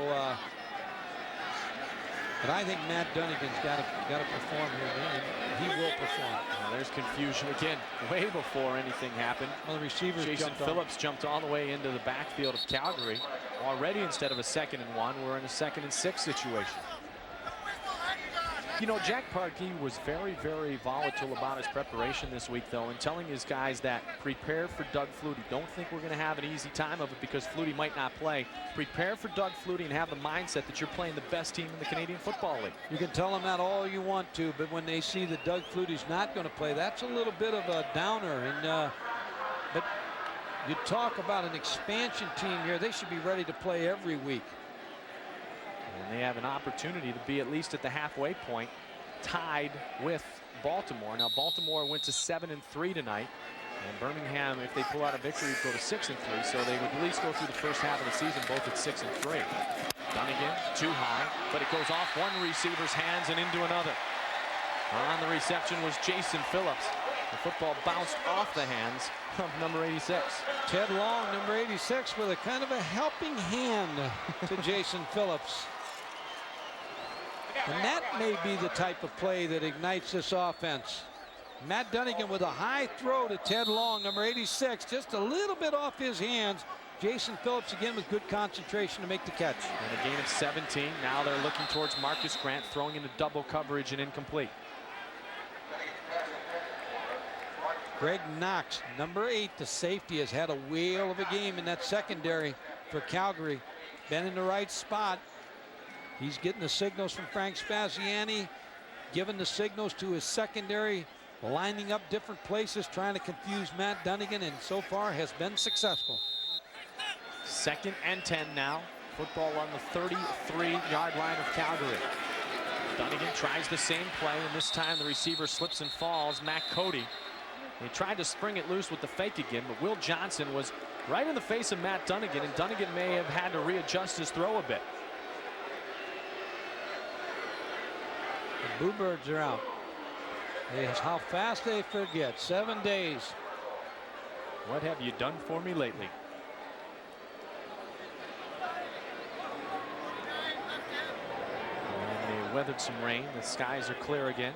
but I think Matt Dunigan's got to perform here, and he will perform. There's confusion again, way before anything happened. Well, the receivers Jason Phillips jumped all the way into the backfield of Calgary. Already, instead of a 2nd and 1, we're in a 2nd and 6 situation. You know, Jack Parkey was very, very volatile about his preparation this week, though, and telling his guys that prepare for Doug Flutie. Don't think we're going to have an easy time of it because Flutie might not play. Prepare for Doug Flutie and have the mindset that you're playing the best team in the Canadian Football League. You can tell them that all you want to, but when they see that Doug Flutie's not going to play, that's a little bit of a downer. And but you talk about an expansion team here. They should be ready to play every week. And they have an opportunity to be at least at the halfway point, tied with Baltimore. Now, Baltimore went to 7-3 tonight, and Birmingham, if they pull out a victory, would go to 6-3. So they would at least go through the first half of the season both at 6-3. Dunigan, too high, but it goes off one receiver's hands and into another. On the reception was Jason Phillips. The football bounced off the hands of number 86. Ted Long, number 86, with a kind of a helping hand to Jason Phillips. And that may be the type of play that ignites this offense. Matt Dunigan with a high throw to Ted Long, number 86, just a little bit off his hands. Jason Phillips again with good concentration to make the catch. And a gain of 17. Now they're looking towards Marcus Grant, throwing into double coverage and incomplete. Greg Knox, number 8, the safety, has had a whale of a game in that secondary for Calgary. Been in the right spot. He's getting the signals from Frank Spaziani, giving the signals to his secondary, lining up different places, trying to confuse Matt Dunigan, and so far has been successful. 2nd and 10 now. Football on the 33-yard line of Calgary. Dunigan tries the same play, and this time the receiver slips and falls. Matt Cody. They tried to spring it loose with the fake again, but Will Johnson was right in the face of Matt Dunigan, and Dunigan may have had to readjust his throw a bit. The Bluebirds are out. It's how fast they forget. 7 days. What have you done for me lately? And they weathered some rain. The skies are clear again.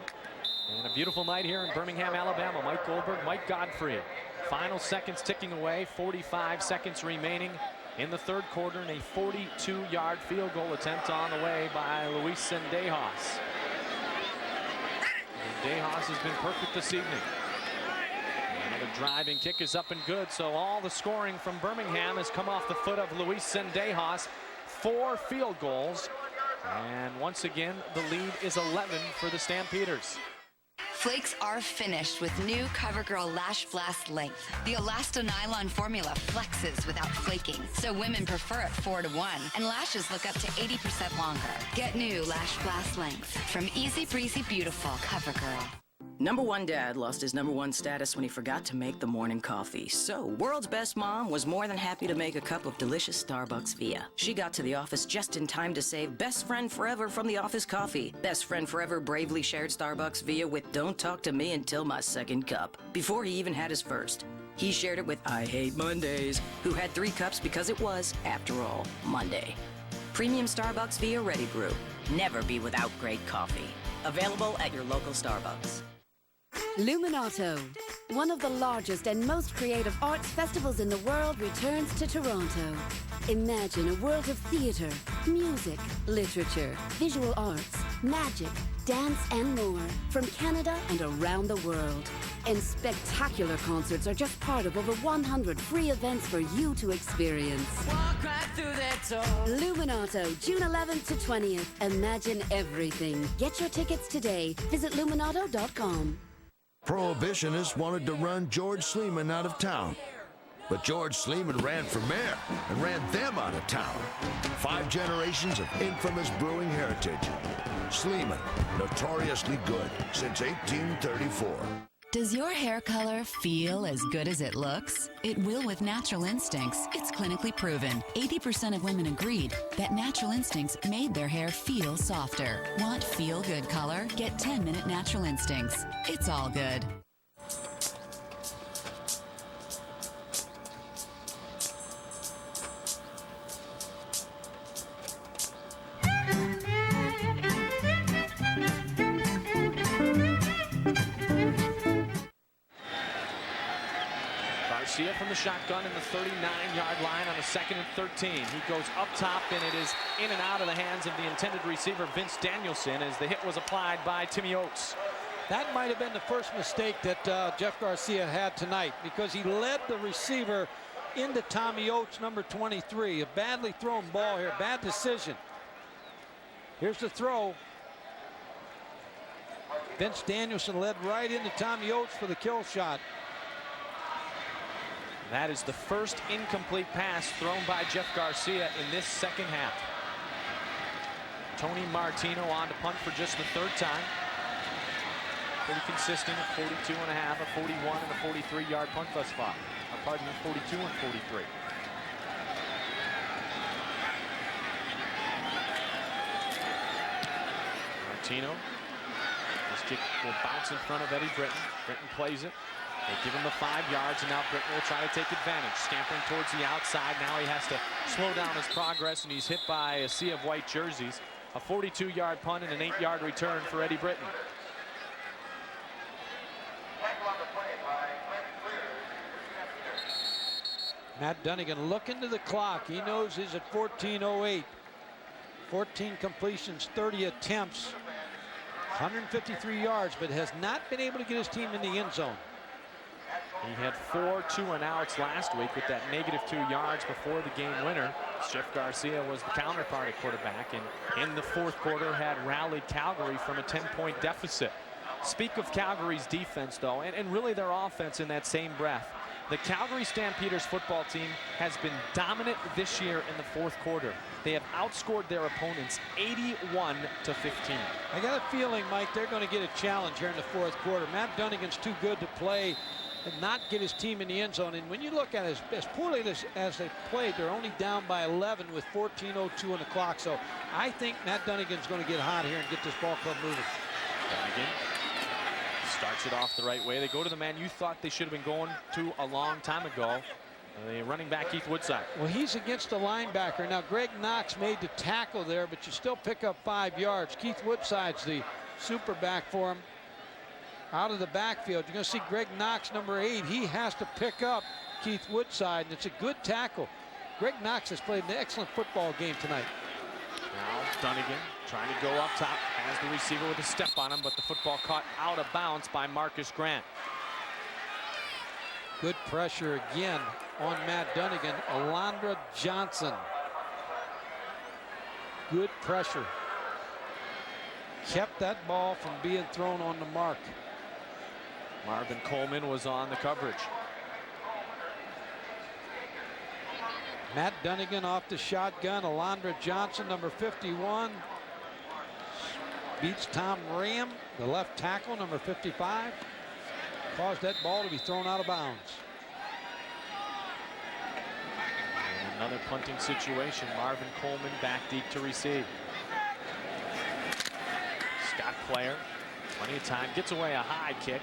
And a beautiful night here in Birmingham, Alabama. Mike Goldberg, Mike Godfrey. Final seconds ticking away. 45 seconds remaining in the third quarter, and a 42-yard field goal attempt on the way by Luis Sendejas. Sendejas has been perfect this evening. Another driving kick is up and good, so all the scoring from Birmingham has come off the foot of Luis Sendejas. 4 field goals, and once again, the lead is 11 for the Stampeders. Flakes are finished with new CoverGirl Lash Blast Length. The Elasta Nylon formula flexes without flaking, so women prefer it 4-to-1, and lashes look up to 80% longer. Get new Lash Blast Length from Easy Breezy Beautiful CoverGirl. Number 1 dad lost his number 1 status when he forgot to make the morning coffee. So, world's best mom was more than happy to make a cup of delicious Starbucks Via. She got to the office just in time to save Best Friend Forever from the office coffee. Best Friend Forever bravely shared Starbucks Via with Don't Talk to Me Until My Second Cup, before he even had his first. He shared it with I Hate Mondays, who had 3 cups because it was, after all, Monday. Premium Starbucks Via Ready Brew. Never be without great coffee. Available at your local Starbucks. Luminato, one of the largest and most creative arts festivals in the world, returns to Toronto. Imagine a world of theater, music, literature, visual arts, magic, dance, and more from Canada and around the world. And spectacular concerts are just part of over 100 free events for you to experience. Walk right through that door. Luminato, June 11th to 20th. Imagine everything. Get your tickets today. Visit luminato.com. Prohibitionists wanted to run George Sleeman out of town. But George Sleeman ran for mayor and ran them out of town. 5 generations of infamous brewing heritage. Sleeman, notoriously good since 1834. Does your hair color feel as good as it looks? It will with Natural Instincts. It's clinically proven. 80% of women agreed that Natural Instincts made their hair feel softer. Want feel-good color? Get 10-minute Natural Instincts. It's all good. Garcia from the shotgun in the 39-yard line on a 2nd and 13. He goes up top, and it is in and out of the hands of the intended receiver, Vince Danielson, as the hit was applied by Timmy Oates. That might have been the first mistake that Jeff Garcia had tonight, because he led the receiver into Tommy Oates, number 23. A badly thrown ball here. Bad decision. Here's the throw. Vince Danielson led right into Tommy Oates for the kill shot. That is the first incomplete pass thrown by Jeff Garcia in this second half. Tony Martino on to punt for just the 3rd time. Pretty consistent at 42 and a half, a 41 and a 43-yard punt thus far. Pardon me, 42 and 43. Martino. This kick will bounce in front of Eddie Britton. Britton plays it. They give him the 5 yards, and now Britton will try to take advantage. Scampering towards the outside. Now he has to slow down his progress, and he's hit by a sea of white jerseys. A 42-yard punt and an 8-yard return for Eddie Britton. Matt Dunigan looking to the clock. He knows he's at 14:08. 14 completions, 30 attempts, 153 yards, but has not been able to get his team in the end zone. He had 4 2-and-outs last week with that -2 yards before the game winner. Jeff Garcia was the counterpart at quarterback, and in the 4th quarter had rallied Calgary from a 10-point deficit. Speak of Calgary's defense, though, and really their offense in that same breath. The Calgary Stampeders football team has been dominant this year in the 4th quarter. They have outscored their opponents 81-15. I got a feeling, Mike, they're going to get a challenge here in the 4th quarter. Matt Dunigan's too good to play and not get his team in the end zone. And when you look at it, as poorly as they played, they're only down by 11 with 14:02 on the clock. So I think Matt Dunigan's going to get hot here and get this ball club moving. Dunigan starts it off the right way. They go to the man you thought they should have been going to a long time ago. The running back, Keith Woodside. Well, he's against the linebacker. Now, Greg Knox made the tackle there, but you still pick up 5 yards. Keith Woodside's the super back for him. Out of the backfield, you're going to see Greg Knox, number 8. He has to pick up Keith Woodside, and it's a good tackle. Greg Knox has played an excellent football game tonight. Now Dunigan trying to go up top, has the receiver with a step on him, but the football caught out of bounds by Marcus Grant. Good pressure again on Matt Dunigan. Alondra Johnson. Good pressure. Kept that ball from being thrown on the mark. Marvin Coleman was on the coverage. Matt Dunigan off the shotgun. Alondra Johnson, number 51, beats Tom Ram, the left tackle, number 55. Caused that ball to be thrown out of bounds. And another punting situation. Marvin Coleman back deep to receive. Scott Player, plenty of time, gets away a high kick.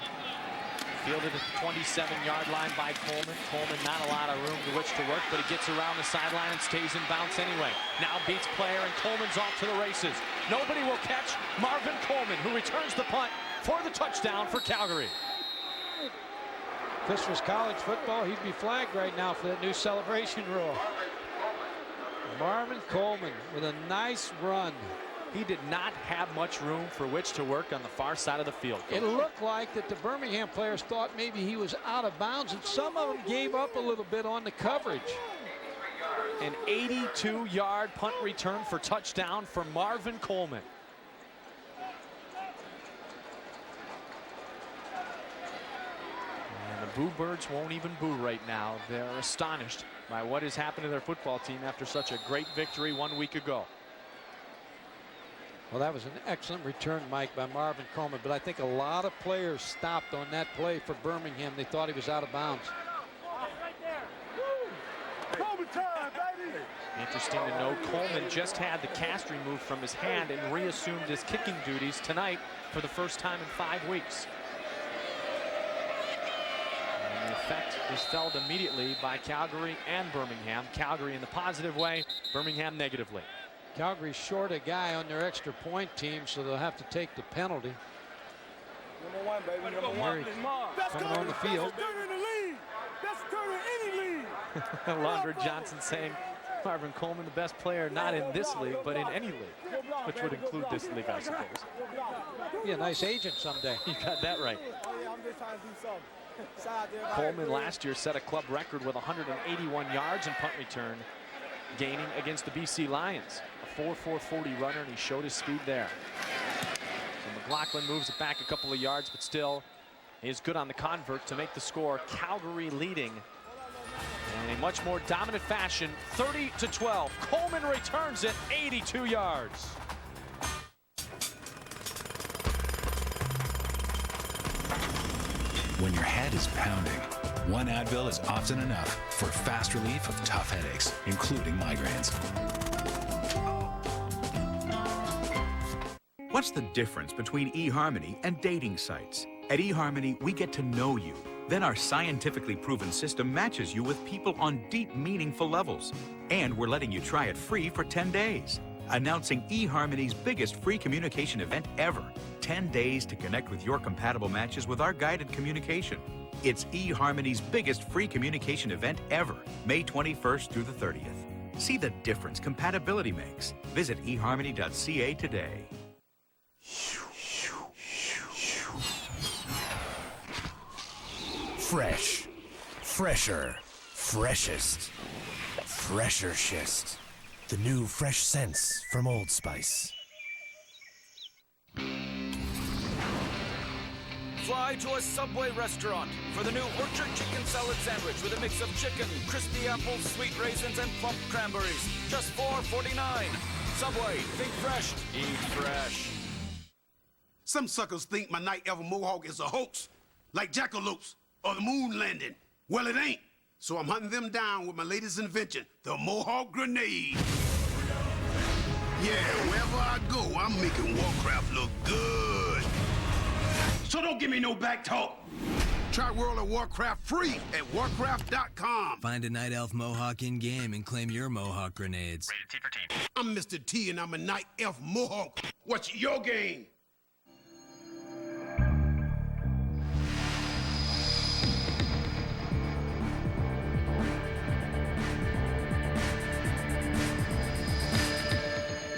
Fielded at the 27-yard line by Coleman. Coleman not a lot of room to which to work, but he gets around the sideline and stays in bounds anyway. Now beats Player, and Coleman's off to the races. Nobody will catch Marvin Coleman, who returns the punt for the touchdown for Calgary. If this was college football, he'd be flagged right now for that new celebration rule. Marvin Coleman with a nice run. He did not have much room for which to work on the far side of the field. It looked like that the Birmingham players thought maybe he was out of bounds, and some of them gave up a little bit on the coverage. An 82-yard punt return for touchdown for Marvin Coleman. And the Boo Birds won't even boo right now. They're astonished by what has happened to their football team after such a great victory 1 week ago. Well, that was an excellent return, Mike, by Marvin Coleman, but I think a lot of players stopped on that play for Birmingham. They thought he was out of bounds. Interesting to note, Coleman just had the cast removed from his hand and reassumed his kicking duties tonight for the first time in 5 weeks. And the effect is felt immediately by Calgary and Birmingham. Calgary in the positive way, Birmingham negatively. Calgary's short a guy on their extra point team, so they'll have to take the penalty. Number 1, baby. Number 1. Coming on the field. Laundry Johnson saying Marvin Coleman, the best player not in this league, but in any league, which would include this league, I suppose. Be a nice agent someday. You got that right. Coleman last year set a club record with 181 yards in punt return, gaining against the BC Lions. A 4.440 runner, and he showed his speed there. So McLaughlin moves it back a couple of yards, but still he is good on the convert to make the score. Calgary leading in a much more dominant fashion, 30-12. Coleman returns it 82 yards. When your head is pounding, one Advil is often enough for fast relief of tough headaches, including migraines. What's the difference between eHarmony and dating sites? At eHarmony, we get to know you. Then our scientifically proven system matches you with people on deep, meaningful levels. And we're letting you try it free for 10 days. Announcing eHarmony's biggest free communication event ever. 10 days to connect with your compatible matches with our guided communication. It's eHarmony's biggest free communication event ever, May 21st through the 30th. See the difference compatibility makes. Visit eHarmony.ca today. Fresh, fresher, freshest, freshershist. The new fresh scents from Old Spice. Fly to a Subway restaurant for the new Orchard Chicken Salad Sandwich with a mix of chicken, crispy apples, sweet raisins, and plump cranberries. Just $4.49. Subway, think fresh, eat fresh. Some suckers think my Night Elf Mohawk is a hoax, like Jackalopes or the moon landing. Well, it ain't. So I'm hunting them down with my latest invention, the Mohawk Grenade. Yeah, wherever I go, I'm making Warcraft look good. So don't give me no back talk. Try World of Warcraft free at warcraft.com. Find a Night Elf Mohawk in-game and claim your Mohawk grenades. Rated T for teen. I'm Mr. T and I'm a Night Elf Mohawk. What's your game?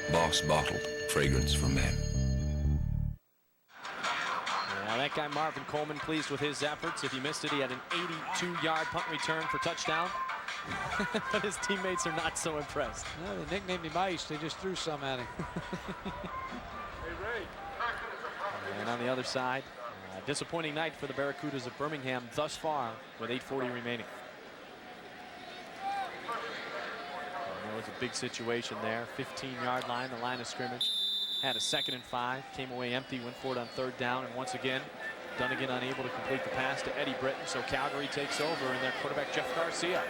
Boss Bottled, fragrance for men. Now that guy Marvin Coleman pleased with his efforts. If you missed it, he had an 82-yard punt return for touchdown. But his teammates are not so impressed. No, they nicknamed him Ice. They just threw some at him. And on the other side, disappointing night for the Barracudas of Birmingham thus far with 8:40 remaining. That was a big situation there. 15-yard line, the line of scrimmage. Had a 2nd and 5, came away empty, went for it on 3rd down, and once again, Dunigan unable to complete the pass to Eddie Britton, so Calgary takes over, and their quarterback, Jeff Garcia.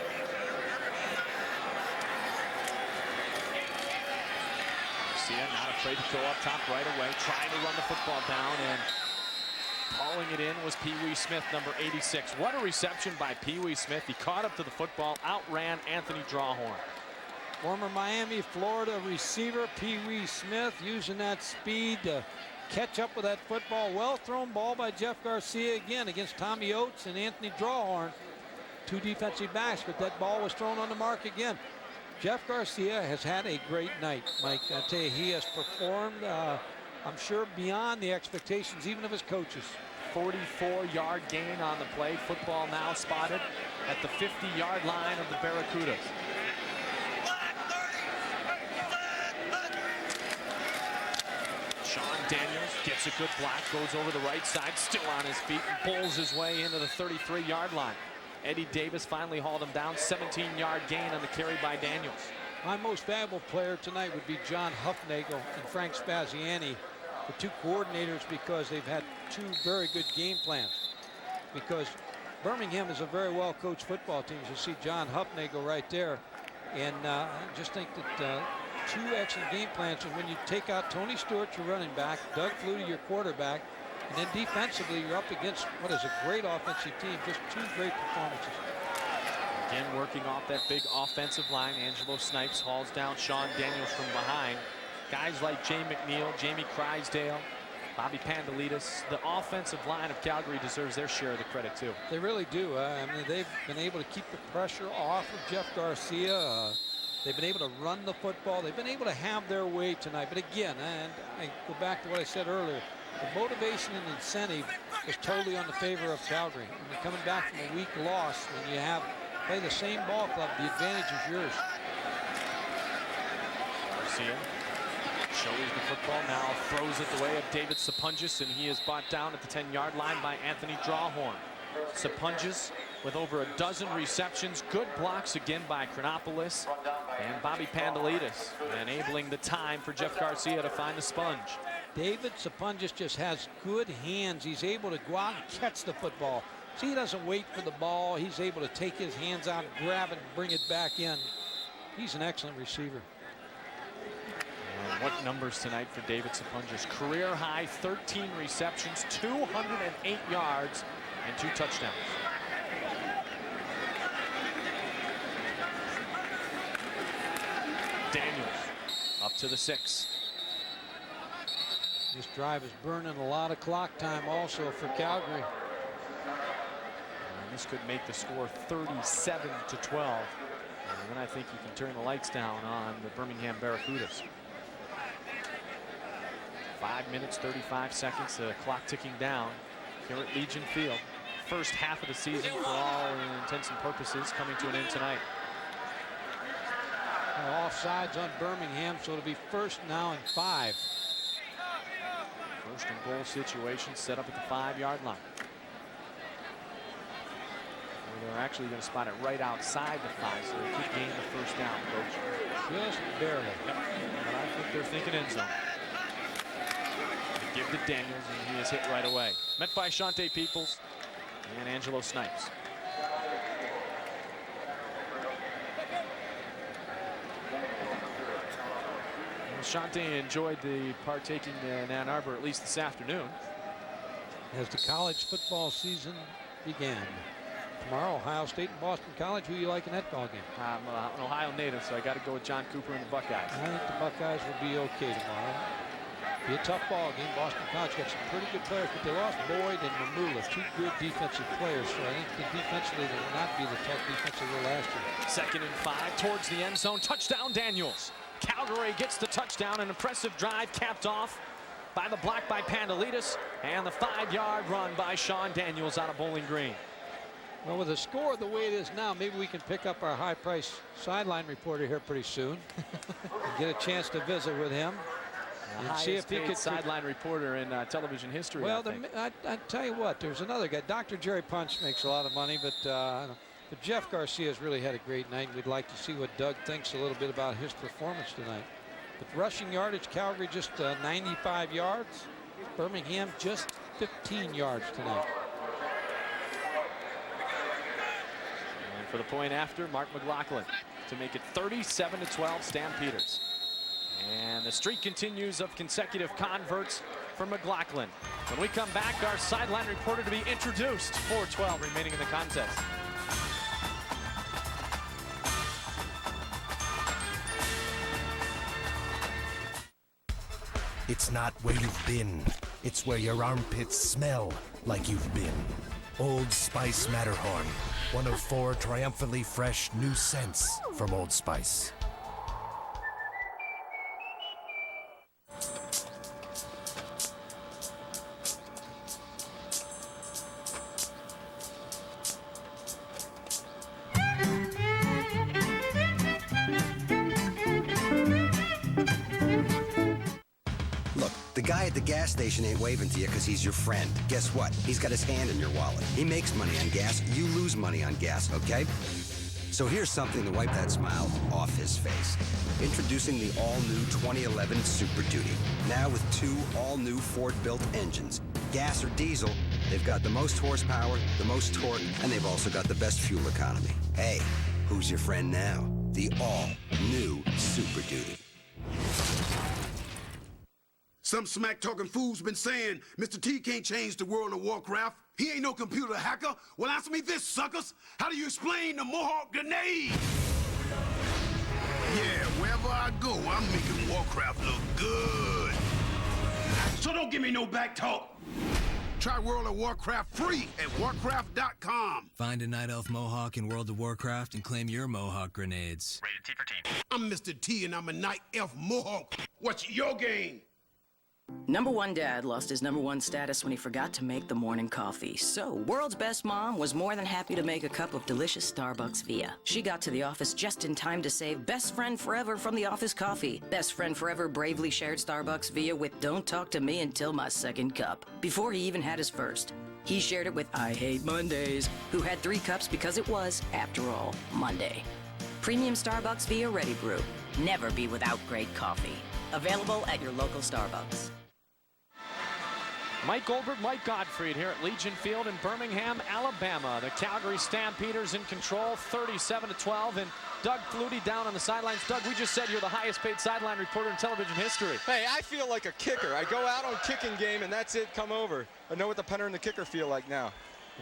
Garcia not afraid to go up top right away, trying to run the football down, and hauling it in was Pee Wee Smith, number 86. What a reception by Pee Wee Smith. He caught up to the football, outran Anthony Drawhorn. Former Miami, Florida receiver Pee Wee Smith using that speed to catch up with that football. Well thrown ball by Jeff Garcia again against Tommy Oates and Anthony Drawhorn. 2 defensive backs, but that ball was thrown on the mark again. Jeff Garcia has had a great night, Mike. I tell you, he has performed, I'm sure, beyond the expectations even of his coaches. 44-yard gain on the play. Football now spotted at the 50-yard line of the Barracudas. Sean Daniels gets makes a good block, goes over the right side, still on his feet, and pulls his way into the 33-yard line. Eddie Davis finally hauled him down. 17-yard gain on the carry by Daniels. My most valuable player tonight would be John Huffnagel and Frank Spaziani, the two coordinators, because they've had two very good game plans. Because Birmingham is a very well-coached football team. As you see John Huffnagel right there. And I just think that two excellent game plans. And when you take out Tony Stewart, your running back, Doug Flutie, your quarterback, and then defensively, you're up against what is a great offensive team. Just two great performances. Again, working off that big offensive line. Angelo Snipes hauls down Sean Daniels from behind. Guys like Jay McNeil, Jamie Crysdale, Bobby Pandelitis. The offensive line of Calgary deserves their share of the credit, too. They really do. I mean, they've been able to keep the pressure off of Jeff Garcia. They've been able to run the football. They've been able to have their way tonight. But again, and I go back to what I said earlier, the motivation and incentive is totally on the favor of Calgary. When you're coming back from a weak loss, when you play the same ball club, the advantage is yours. Garcia shows the football now, throws it the way of David Sapunjas, and he is brought down at the 10-yard line by Anthony Drawhorn. Sapunjas with over a dozen receptions, good blocks again by Chronopoulos and Bobby Pandelitis, enabling the time for Jeff Garcia to find the sponge. David Sapunjas just has good hands. He's able to go out and catch the football. See, he doesn't wait for the ball. He's able to take his hands out, grab it, and bring it back in. He's an excellent receiver. And what numbers tonight for David Sapunjas? Career high 13 receptions, 208 yards, and 2 touchdowns. Daniels up to the 6. This drive is burning a lot of clock time also for Calgary. And this could make the score 37-12. And then I think you can turn the lights down on the Birmingham Barracudas. 5 minutes, 35 seconds, the clock ticking down here at Legion Field. First half of the season, for all intents and purposes, coming to an end tonight. Offsides on Birmingham, so it'll be first now and 5. First and goal situation set up at the 5-yard line. They're actually going to spot it right outside the 5, so they could gain the first down, Coach. Just barely. Yep. But I think they're thinking end zone. They give to Daniels, and he is hit right away. Met by Shante Peoples and Angelo Snipes. Shante enjoyed the partaking in Ann Arbor, at least this afternoon. As the college football season began. Tomorrow, Ohio State and Boston College. Who you like in that ball game? I'm an Ohio native, so I got to go with John Cooper and the Buckeyes. I think the Buckeyes will be okay tomorrow. Be a tough ball game. Boston College got some pretty good players, but they lost Boyd and Mamula, 2 good defensive players. So I think the defensively they will not be the tough defense they were last year. 2nd and 5 towards the end zone. Touchdown, Daniels. Calgary gets the touchdown. An impressive drive capped off by the block by Pandelitis and the 5-yard run by Sean Daniels out of Bowling Green. Well, with the score the way it is now, maybe we can pick up our high-priced sideline reporter here pretty soon and get a chance to visit with him and see if he could sideline reporter in television history. Well, I tell you what, there's another guy. Dr. Jerry Punch makes a lot of money, but Jeff Garcia has really had a great night. We'd like to see what Doug thinks a little bit about his performance tonight. But rushing yardage, Calgary just 95 yards. Birmingham just 15 yards tonight. And for the point after, Mark McLaughlin to make it 37-12 Stampeders. And the streak continues of consecutive converts for McLaughlin. When we come back, our sideline reporter to be introduced. 4:12 remaining in the contest. It's not where you've been. It's where your armpits smell like you've been. Old Spice Matterhorn. One of 4 triumphantly fresh new scents from Old Spice. The gas station ain't waving to you because he's your friend. Guess what? He's got his hand in your wallet. He makes money on gas. You lose money on gas, okay? So here's something to wipe that smile off his face. Introducing the all-new 2011 Super Duty. Now with 2 all-new Ford-built engines. Gas or diesel, they've got the most horsepower, the most torque, and they've also got the best fuel economy. Hey, who's your friend now? The all-new Super Duty. Some smack-talking fool's been saying Mr. T can't change the world of Warcraft. He ain't no computer hacker. Well, answer me this, suckers. How do you explain the Mohawk grenade? Yeah, wherever I go, I'm making Warcraft look good. So don't give me no back talk. Try World of Warcraft free at warcraft.com. Find a Night Elf Mohawk in World of Warcraft and claim your Mohawk grenades. Rated T for teen. I'm Mr. T and I'm a Night Elf Mohawk. What's your game? Number 1 dad lost his number 1 status when he forgot to make the morning coffee. So, world's best mom was more than happy to make a cup of delicious Starbucks Via. She got to the office just in time to save best friend forever from the office coffee. Best friend forever bravely shared Starbucks Via with "Don't talk to me until my second cup," before he even had his first. He shared it with I Hate Mondays, who had 3 cups because it was, after all, Monday. Premium Starbucks Via Ready Brew. Never be without great coffee. Available at your local Starbucks. Mike Goldberg, Mike Gottfried here at Legion Field in Birmingham, Alabama. The Calgary Stampeders in control, 37-12, and Doug Flutie down on the sidelines. Doug, we just said you're the highest paid sideline reporter in television history. Hey, I feel like a kicker. I go out on kicking game, and that's it, come over. I know what the punter and the kicker feel like now.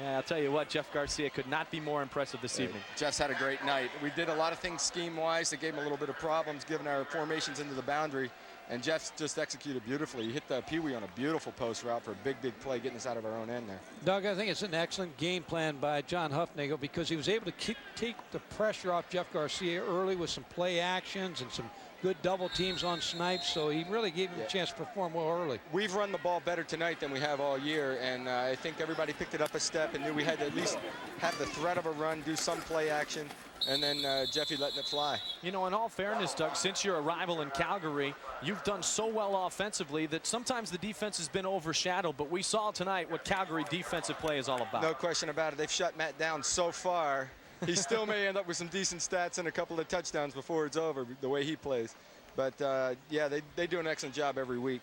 Yeah, I'll tell you what, Jeff Garcia could not be more impressive this evening. Jeff's had a great night. We did a lot of things scheme-wise that gave him a little bit of problems, given our formations into the boundary. And Jeff's just executed beautifully. He hit the Pee-wee on a beautiful post route for a big, big play, getting us out of our own end there. Doug, I think it's an excellent game plan by John Huffnagel because he was able to take the pressure off Jeff Garcia early with some play actions and some good double teams on snipes, so he really gave him a chance to perform well early. We've run the ball better tonight than we have all year, and I think everybody picked it up a step and knew we had to at least have the threat of a run, do some play action, and then Jeffy letting it fly. You know, in all fairness, Doug, since your arrival in Calgary, you've done so well offensively that sometimes the defense has been overshadowed, but we saw tonight what Calgary defensive play is all about. No question about it. They've shut Matt down so far. He still may end up with some decent stats and a couple of touchdowns before it's over, the way he plays. But, yeah, they do an excellent job every week.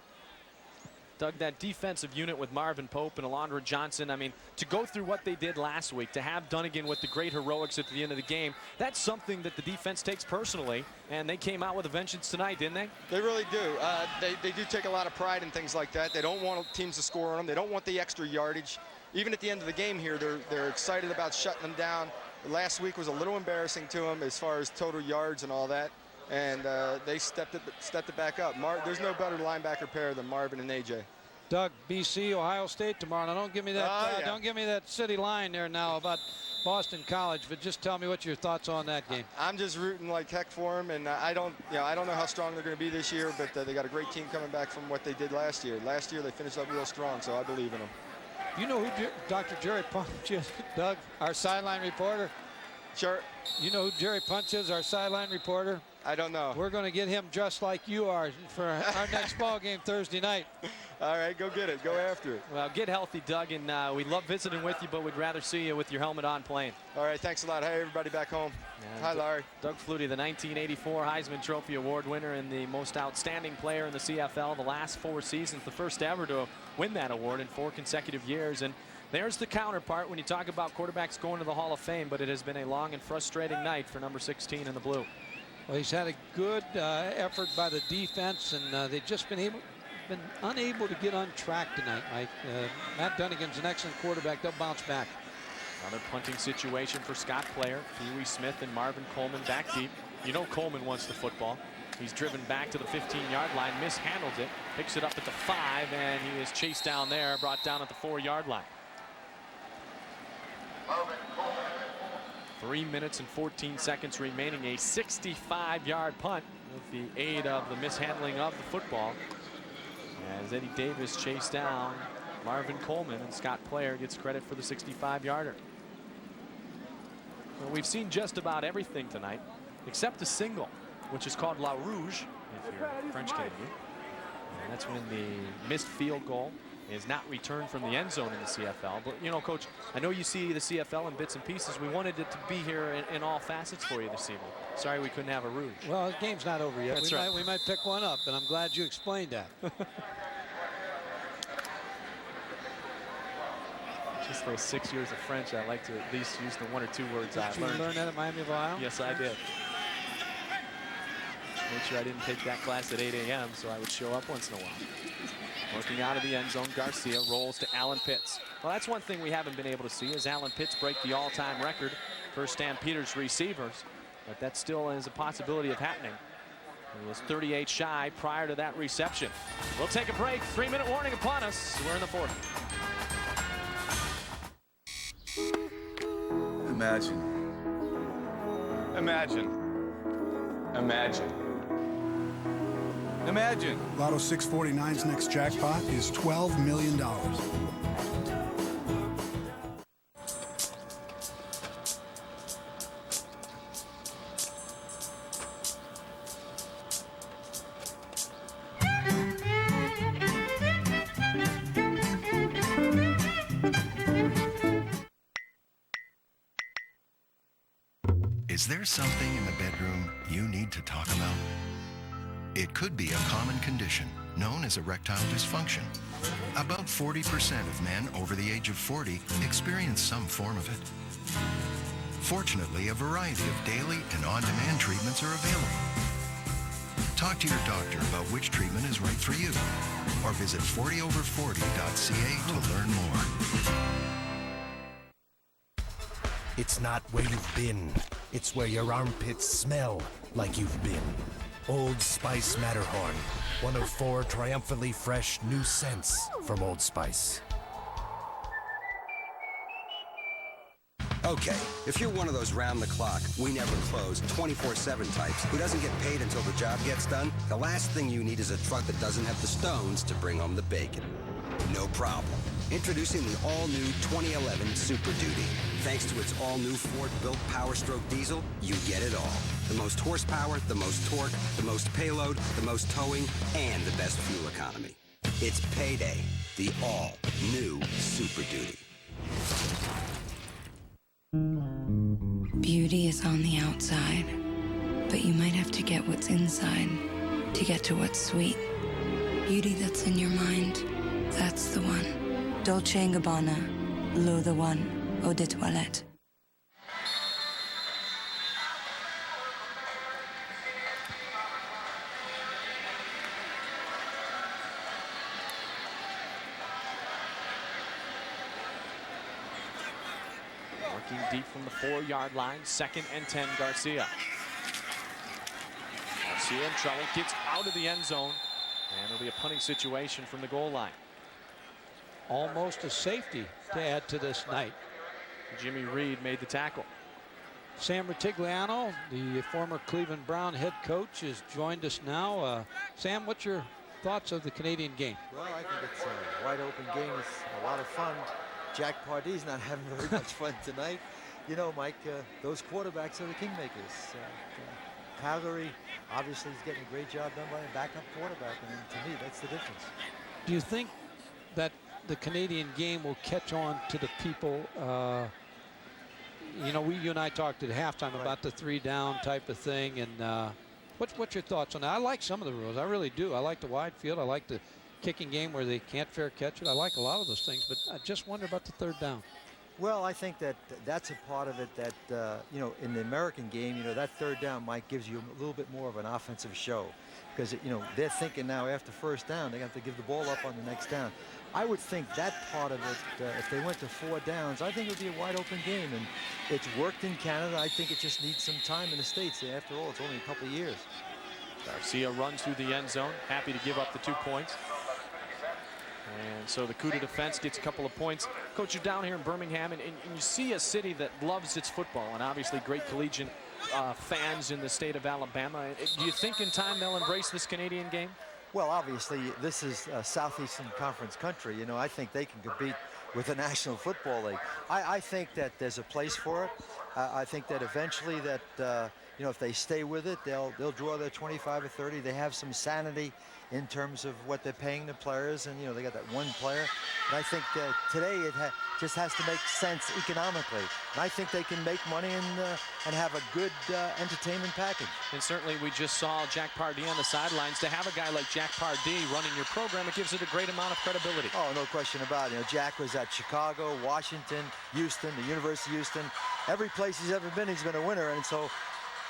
Doug, that defensive unit with Marvin Pope and Alondra Johnson, I mean, to go through what they did last week, to have Dunigan with the great heroics at the end of the game, that's something that the defense takes personally, and they came out with a vengeance tonight, didn't they? They really do. They do take a lot of pride in things like that. They don't want teams to score on them. They don't want the extra yardage. Even at the end of the game here, they're excited about shutting them down. Last week was a little embarrassing to them as far as total yards and all that. And they stepped it back up. There's no better linebacker pair than Marvin and AJ. Doug, BC, Ohio State tomorrow. Now don't give me that. Don't give me that city line there now about Boston College. But just tell me what your thoughts on that game. I'm just rooting like heck for them, and I don't know how strong they're going to be this year, but they got a great team coming back from what they did last year. Last year they finished up real strong, so I believe in them. You know who Dr. Jerry Punch is, Doug, our sideline reporter? Sure. You know who Jerry Punch is, our sideline reporter? I don't know. We're going to get him just like you are for our next ball game Thursday night. All right, go get it. Go after it. Well, get healthy, Doug, and we love visiting with you, but we'd rather see you with your helmet on playing. All right, thanks a lot. Hey, everybody back home. Hi, Larry. Doug Flutie, the 1984 Heisman Trophy Award winner and the most outstanding player in the CFL the last 4 seasons, the first ever to win that award in 4 consecutive years. And there's the counterpart when you talk about quarterbacks going to the Hall of Fame, but it has been a long and frustrating night for number 16 in the blue. Well, he's had a good effort by the defense, and they've just been unable to get on track tonight, Mike. Matt Dunigan's an excellent quarterback. They'll bounce back. Another punting situation for Scott Player, Pee-wee Smith and Marvin Coleman back deep. You know Coleman wants the football. He's driven back to the 15-yard line, mishandles it, picks it up at the 5, and he is chased down there, brought down at the 4-yard line. 3 minutes and 14 seconds remaining, a 65-yard punt with the aid of the mishandling of the football. As Eddie Davis chased down Marvin Coleman, and Scott Player gets credit for the 65-yarder. Well, we've seen just about everything tonight, except a single, which is called La Rouge, if you're French Canadian. And that's when the missed field goal is not returned from the end zone in the CFL. But, you know, Coach, I know you see the CFL in bits and pieces. We wanted it to be here in all facets for you this evening. Sorry we couldn't have a rouge. Well, the game's not over yet. That's right. We might pick one up, but I'm glad you explained that. Just those 6 years of French, I like to at least use the 1 or 2 words I learned. Did you learn that at Miami of Ohio? Yes, I did. Made sure I didn't take that class at 8 a.m. so I would show up once in a while. Working out of the end zone, Garcia rolls to Alan Pitts. Well, that's one thing we haven't been able to see is Alan Pitts break the all-time record for Stampeders receivers. But that still is a possibility of happening. He was 38 shy prior to that reception. We'll take a break. 3-minute warning upon us. We're in the fourth. Imagine. Imagine. Imagine. Imagine. Lotto 649's next jackpot is $12 million. Is there something in the bedroom you need to talk about? It could be a common condition known as erectile dysfunction. About 40% of men over the age of 40 experience some form of it. Fortunately, a variety of daily and on-demand treatments are available. Talk to your doctor about which treatment is right for you, or visit 40over40.ca to learn more. It's not where you've been. It's where your armpits smell like you've been. Old Spice Matterhorn. One of 4 triumphantly fresh new scents from Old Spice. Okay, if you're one of those round-the-clock, we never close, 24/7 types who doesn't get paid until the job gets done, the last thing you need is a truck that doesn't have the stones to bring home the bacon. No problem. Introducing the all-new 2011 Super Duty. Thanks to its all-new Ford-built Power Stroke diesel, you get it all. The most horsepower, the most torque, the most payload, the most towing, and the best fuel economy. It's payday. The all-new Super Duty. Beauty is on the outside, but you might have to get what's inside to get to what's sweet. Beauty that's in your mind, that's the one. Dolce & Gabbana, L'eau de one, eau de toilette. Working deep from the 4-yard line, 2nd and 10, Garcia. Garcia in trouble, gets out of the end zone, and it'll be a punting situation from the goal line. Almost a safety to add to this night. Jimmy Reed made the tackle. Sam Rutigliano, the former Cleveland Brown head coach, has joined us now. Sam, what's your thoughts of the Canadian game? Well, I think it's a wide open game. It's a lot of fun. Jack Pardee's not having very much fun tonight. You know, Mike, those quarterbacks are the kingmakers. Calgary obviously is getting a great job done by a backup quarterback, and to me, that's the difference. Do you think that the Canadian game will catch on to the people? You know, you and I talked at halftime about the 3-down type of thing, and what's your thoughts on that? I like some of the rules, I really do. I like the wide field, I like the kicking game where they can't fair catch it. I like a lot of those things, but I just wonder about the 3rd down. Well, I think that that's a part of it that, you know, in the American game, you know, that 3rd down, Mike, gives you a little bit more of an offensive show. Because, you know, they're thinking now after 1st down, they have to give the ball up on the next down. I would think that part of it, if they went to 4 downs, I think it would be a wide open game. And it's worked in Canada. I think it just needs some time in the States. After all, it's only a couple of years. Garcia runs through the end zone, happy to give up the 2 points. And so the coup de defense gets a couple of points. Coach, you're down here in Birmingham, and you see a city that loves its football, and obviously great collegiate fans in the state of Alabama. Do you think in time they'll embrace this Canadian game? Well, obviously, this is a Southeastern Conference country. You know, I think they can compete with the National Football League. I think that there's a place for it. I think that eventually that, you know, if they stay with it, they'll draw their 25 or 30. They have some sanity in terms of what they're paying the players, and you know they got that one player. And I think that today it just has to make sense economically. And I think they can make money and have a good entertainment package. And certainly we just saw Jack Pardee on the sidelines. To have a guy like Jack Pardee running your program, it gives it a great amount of credibility. Oh, no question about it. You know, Jack was at Chicago, Washington, Houston, the University of Houston. Every place he's ever been, he's been a winner. And so,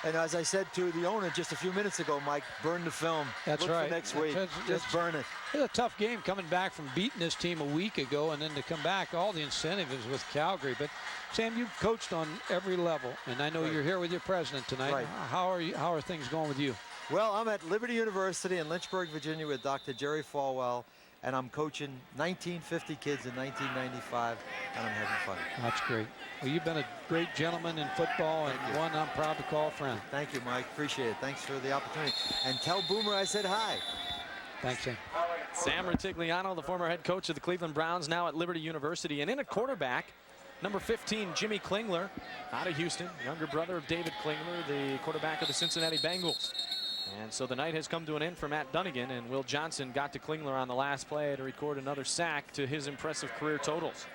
and as I said to the owner just a few minutes ago, Mike, burn the film. That's Look right. for next week. Just burn it. It's a tough game coming back from beating this team a week ago, and then to come back, all the incentive is with Calgary. But Sam, you've coached on every level, and I know you're here with your president tonight. Right. How are things going with you? Well, I'm at Liberty University in Lynchburg, Virginia with Dr. Jerry Falwell, and I'm coaching 1950 kids in 1995, and I'm having fun. That's great. Well, you've been a great gentleman in football, and one I'm proud to call a friend. Thank you, Mike. Appreciate it. Thanks for the opportunity. And tell Boomer I said hi. Thanks, Sam. Sam Rutigliano, the former head coach of the Cleveland Browns, now at Liberty University. And in a quarterback, number 15, Jimmy Klingler, out of Houston, younger brother of David Klingler, the quarterback of the Cincinnati Bengals. And so the night has come to an end for Matt Dunigan, and Will Johnson got to Klingler on the last play to record another sack to his impressive career totals.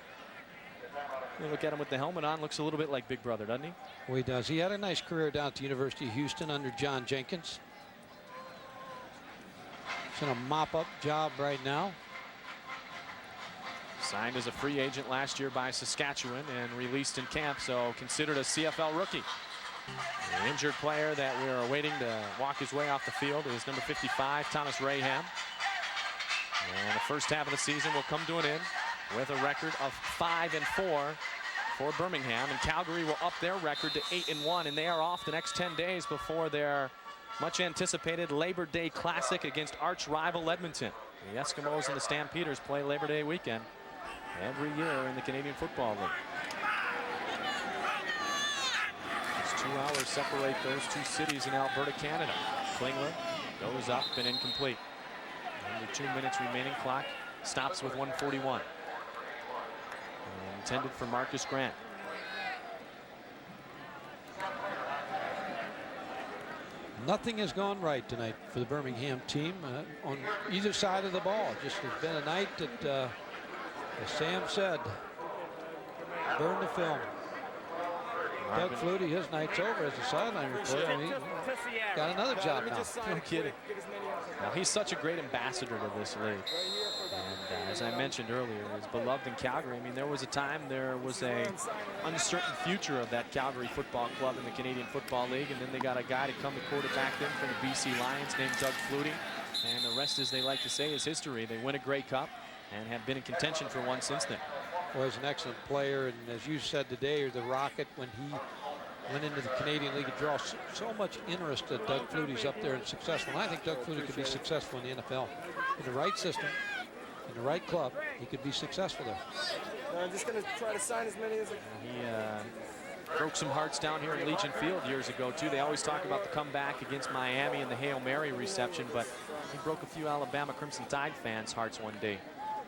You look at him with the helmet on, looks a little bit like Big Brother, doesn't he? Well, he does. He had a nice career down at the University of Houston under John Jenkins. He's in a mop-up job right now. Signed as a free agent last year by Saskatchewan and released in camp, so considered a CFL rookie. The injured player that we're waiting to walk his way off the field is number 55, Thomas Raham. And the first half of the season will come to an end with a record of 5-4 for Birmingham. And Calgary will up their record to 8-1, and they are off the next 10 days before their much anticipated Labor Day Classic against arch rival Edmonton. The Eskimos and the Stampeders play Labor Day weekend every year in the Canadian Football League. 2 hours separate those two cities in Alberta, Canada. Klingler goes up and incomplete. Under 2 minutes remaining. Clock stops with 1:41. Intended for Marcus Grant. Nothing has gone right tonight for the Birmingham team on either side of the ball. Just has been a night that, as Sam said, burn the film. Doug Flutie, his night's over as a sideline reporter. He got another job now. No kidding. Now, he's such a great ambassador to this league. And as I mentioned earlier, he's beloved in Calgary. I mean, there was a time there was a uncertain future of that Calgary Football Club in the Canadian Football League, and then they got a guy to come to quarterback them from the BC Lions named Doug Flutie. And the rest, as they like to say, is history. They win a Grey Cup and have been in contention for one since then. Well, he's an excellent player, and as you said today, the Rocket, when he went into the Canadian League, it draws so much interest that Doug Flutie's up there and successful. And I think Doug Flutie could be successful in the NFL. In the right system, in the right club, he could be successful there. I'm just going to try to sign as many as I can. He broke some hearts down here in Legion Field years ago, too. They always talk about the comeback against Miami and the Hail Mary reception, but he broke a few Alabama Crimson Tide fans' hearts one day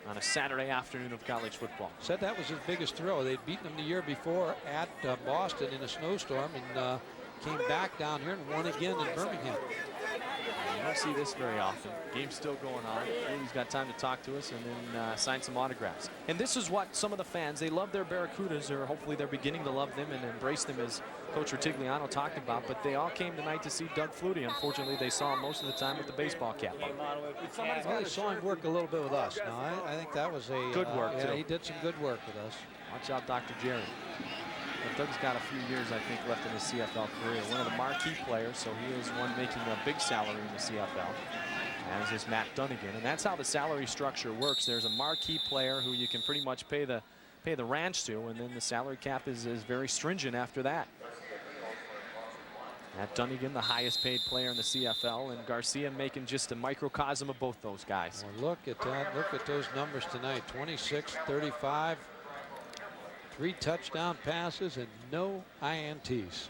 on a Saturday afternoon of college football. Said that was his biggest thrill. They'd beaten him the year before at Boston in a snowstorm, and came back down here and won again in Birmingham. You don't see this very often. Game's still going on. He's got time to talk to us and then sign some autographs. And this is what some of the fans, they love their Barracudas, or hopefully they're beginning to love them and embrace them, as Coach Rutigliano talked about. But they all came tonight to see Doug Flutie. Unfortunately, they saw him most of the time with the baseball cap on. Well, they saw him work a little bit with us. No, I think that was a good work. Yeah, too. he did some good work with us. Watch out, Dr. Jerry. But Doug's got a few years, I think, left in his CFL career. One of the marquee players, so he is one making a big salary in the CFL, as is Matt Dunigan. And that's how the salary structure works. There's a marquee player who you can pretty much pay the ranch to, and then the salary cap is very stringent after that. Matt Dunigan, the highest paid player in the CFL, and Garcia making just a microcosm of both those guys. Well, look at that. Look at those numbers tonight. 26, 35. 3 touchdown passes and no INTs.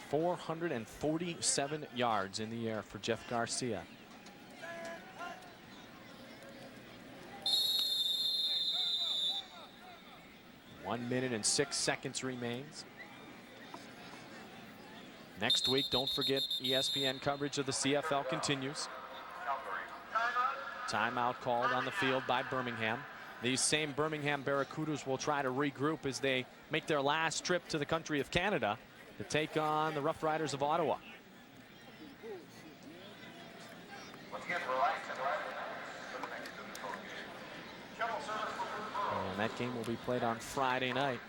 447 yards in the air for Jeff Garcia. (1 minute and 6 seconds remains. Next week, don't forget, ESPN coverage of the CFL continues. Timeout called on the field by Birmingham. These same Birmingham Barracudas will try to regroup as they make their last trip to the country of Canada to take on the Rough Riders of Ottawa. And that game will be played on Friday night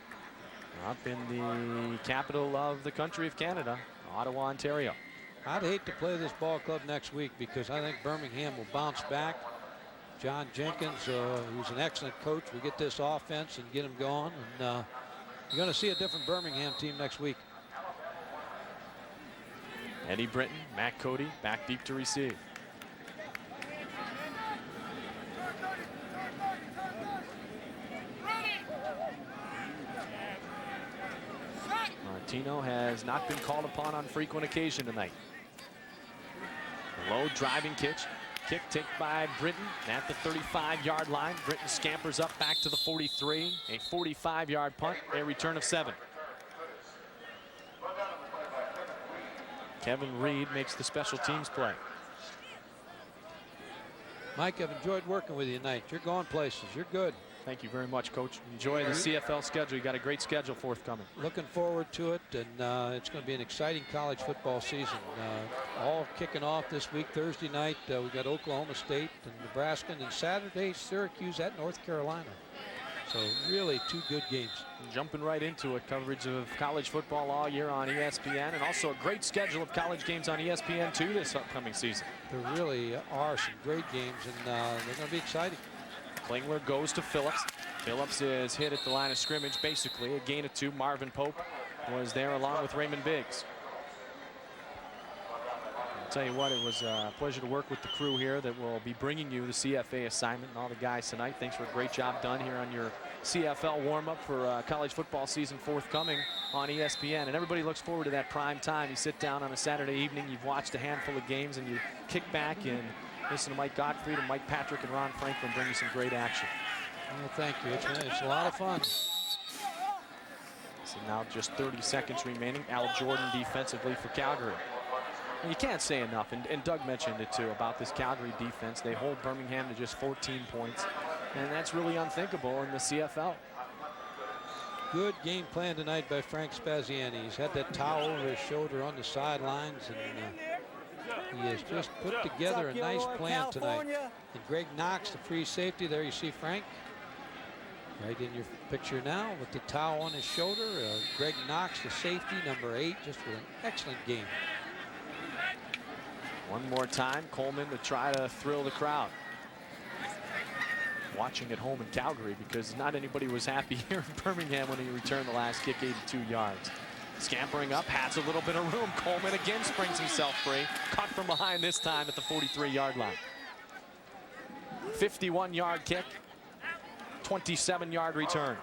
up in the capital of the country of Canada, Ottawa, Ontario. I'd hate to play this ball club next week because I think Birmingham will bounce back. John Jenkins, who's an excellent coach, will get this offense and get them going. And you're going to see a different Birmingham team next week. Eddie Britton, Matt Cody back deep to receive. Martino has not been called upon on frequent occasion tonight. Low driving kick taken by Britton at the 35-yard line. Britton scampers up back to the 43. A 45-yard punt, a return of 7. Kevin Reed makes the special teams play. Mike, I've enjoyed working with you tonight. You're going places. You're good. Thank you very much, Coach. Enjoy the CFL schedule. You got a great schedule forthcoming. Looking forward to it, and it's going to be an exciting college football season. All kicking off this week. Thursday night, we got Oklahoma State and Nebraska, and then Saturday, Syracuse at North Carolina. So really 2 good games. Jumping right into it, coverage of college football all year on ESPN, and also a great schedule of college games on ESPN2 this upcoming season. There really are some great games, and they're going to be exciting. Klingler goes to Phillips. Phillips is hit at the line of scrimmage, basically a gain of 2. Marvin Pope was there along with Raymond Biggs. I'll tell you what, it was a pleasure to work with the crew here that will be bringing you the CFA assignment and all the guys tonight. Thanks for a great job done here on your CFL warm-up for college football season forthcoming on ESPN. And everybody looks forward to that prime time. You sit down on a Saturday evening, you've watched a handful of games, and you kick back and listen to Mike Gottfried and Mike Patrick and Ron Franklin bring you some great action. Well, thank you. It's a lot of fun. So now just 30 seconds remaining. Al Jordan defensively for Calgary. And you can't say enough, and Doug mentioned it too, about this Calgary defense. They hold Birmingham to just 14 points, and that's really unthinkable in the CFL. Good game plan tonight by Frank Spaziani. He's had that towel over his shoulder on the sidelines, and he has just put together a nice plan tonight. And Greg Knox, the free safety, there you see Frank right in your picture now with the towel on his shoulder. Greg Knox, the safety, number 8, just with an excellent game. One more time, Coleman to try to thrill the crowd. Watching at home in Calgary because not anybody was happy here in Birmingham when he returned the last kick 82 yards. Scampering up, has a little bit of room. Coleman again springs himself free. Caught from behind this time at the 43-yard line. 51-yard kick, 27-yard return.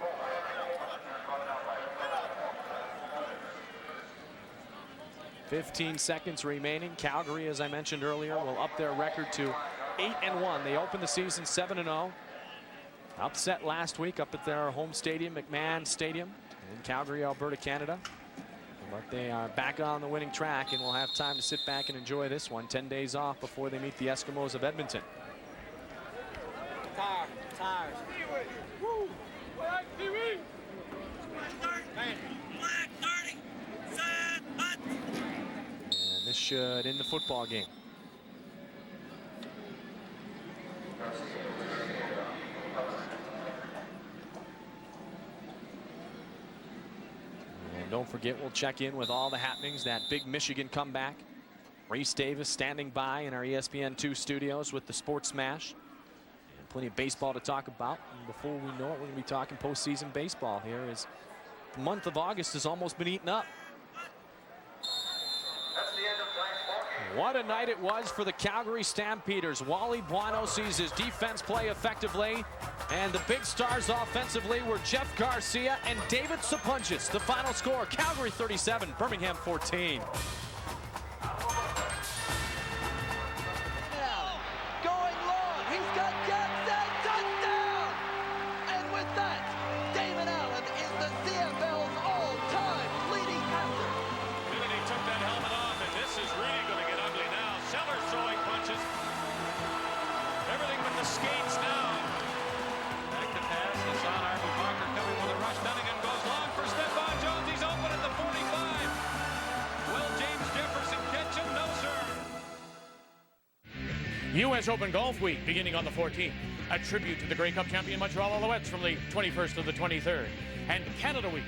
.15 seconds remaining. Calgary, as I mentioned earlier, will up their record to 8-1. They opened the season 7-0. Upset last week up at their home stadium, McMahon Stadium in Calgary, Alberta, Canada. But they are back on the winning track and will have time to sit back and enjoy this one. 10 days off before they meet the Eskimos of Edmonton. Tires. Woo! And this should end the football game. And don't forget, we'll check in with all the happenings, that big Michigan comeback. Reese Davis standing by in our ESPN2 studios with the Sports Smash. And plenty of baseball to talk about. And before we know it, we're going to be talking postseason baseball here, as the month of August has almost been eaten up. What a night it was for the Calgary Stampeders. Wally Buono sees his defense play effectively, and the big stars offensively were Jeff Garcia and David Sapunchis. The final score, Calgary 37, Birmingham 14. Going long, he's got Jackson, touchdown! And with that, Damon Allen is the CFL's all-time leading passer. And he took that helmet U.S. Open Golf Week beginning on the 14th. A tribute to the Grey Cup champion Montreal Alouettes from the 21st to the 23rd. And Canada Week.